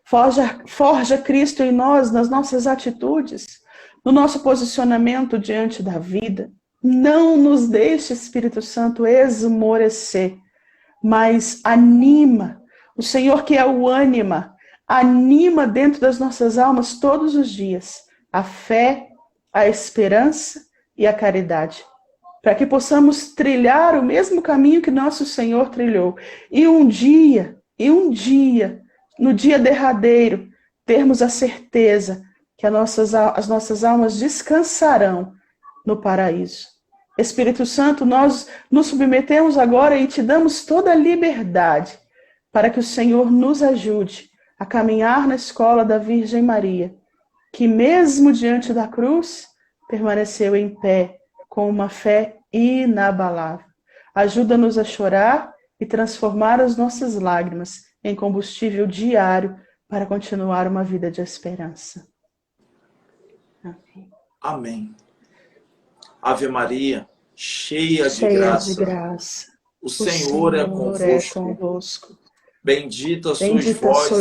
Forja Cristo em nós, nas nossas atitudes, no nosso posicionamento diante da vida. Não nos deixe, Espírito Santo, esmorecer, mas anima. O Senhor, que é o ânima, anima dentro das nossas almas todos os dias a fé, a esperança e a caridade, para que possamos trilhar o mesmo caminho que nosso Senhor trilhou. E um dia, no dia derradeiro, termos a certeza que as nossas almas descansarão no paraíso. Espírito Santo, nós nos submetemos agora e te damos toda a liberdade para que o Senhor nos ajude a caminhar na escola da Virgem Maria, que mesmo diante da cruz, permaneceu em pé com uma fé inabalável. Ajuda-nos a chorar e transformar as nossas lágrimas em combustível diário para continuar uma vida de esperança. Amém. Amém. Ave Maria, cheia de graça, o Senhor é convosco. Bendita sois vós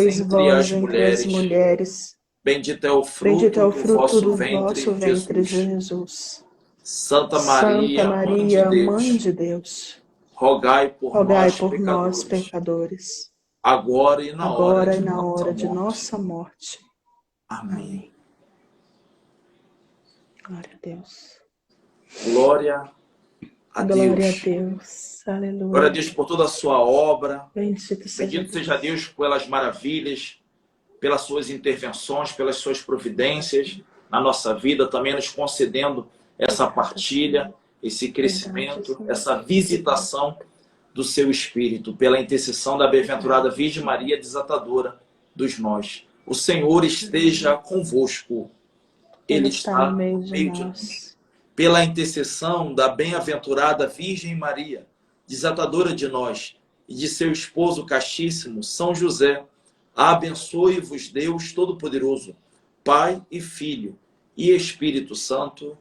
entre as mulheres. Bendito é o fruto do vosso ventre, Jesus. Santa Maria, Mãe de Deus, rogai por nós, pecadores, agora e na hora de nossa morte. Amém. Glória a Deus. Glória a Deus. Glória a Deus. Aleluia. Glória a Deus por toda a sua obra. Bendito seja Deus pelas maravilhas, pelas suas intervenções, pelas suas providências na nossa vida, também nos concedendo essa partilha, esse crescimento, essa visitação do seu Espírito, pela intercessão da bem-aventurada Virgem Maria, desatadora dos nós. O Senhor esteja convosco. Ele está no meio de nós. Pela intercessão da bem-aventurada Virgem Maria, desatadora de nós, e de seu esposo castíssimo, São José, abençoe-vos Deus Todo-Poderoso, Pai e Filho e Espírito Santo.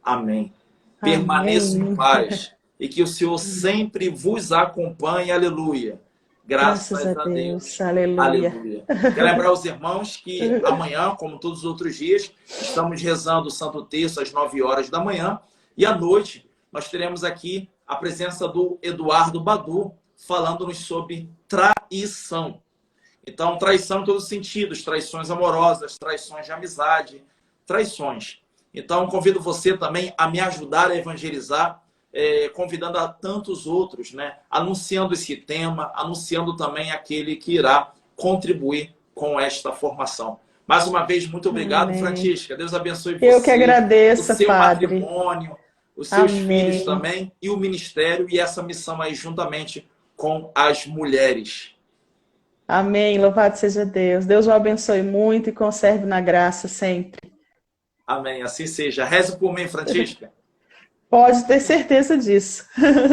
Amém. Permaneçam em paz e que o Senhor sempre vos acompanhe. Aleluia. Graças a Deus. Aleluia. Aleluia. Quero lembrar os irmãos que amanhã, como todos os outros dias, estamos rezando o Santo Terço às 9 horas da manhã. E à noite, nós teremos aqui a presença do Eduardo Badu, falando-nos sobre traição. Então, traição em todos os sentidos. Traições amorosas, traições de amizade, traições. Então, convido você também a me ajudar a evangelizar, convidando a tantos outros, né? Anunciando esse tema, anunciando também aquele que irá contribuir com esta formação. Mais uma vez, muito obrigado, Amém. Francisca. Deus abençoe você. Eu que agradeço, o seu Padre. matrimônio, os seus Amém. filhos também, e o ministério e essa missão aí juntamente com as mulheres. Amém. Louvado seja Deus. Deus o abençoe muito e conserve na graça sempre. Amém. Assim seja. Reze por mim, Francisca. Pode ter certeza disso.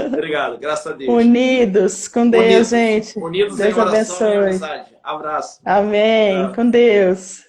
Obrigado. Graças a Deus. Unidos com Deus, gente. Unidos Deus em oração abençoe. e amizade. Abraço. Amém. Com Deus.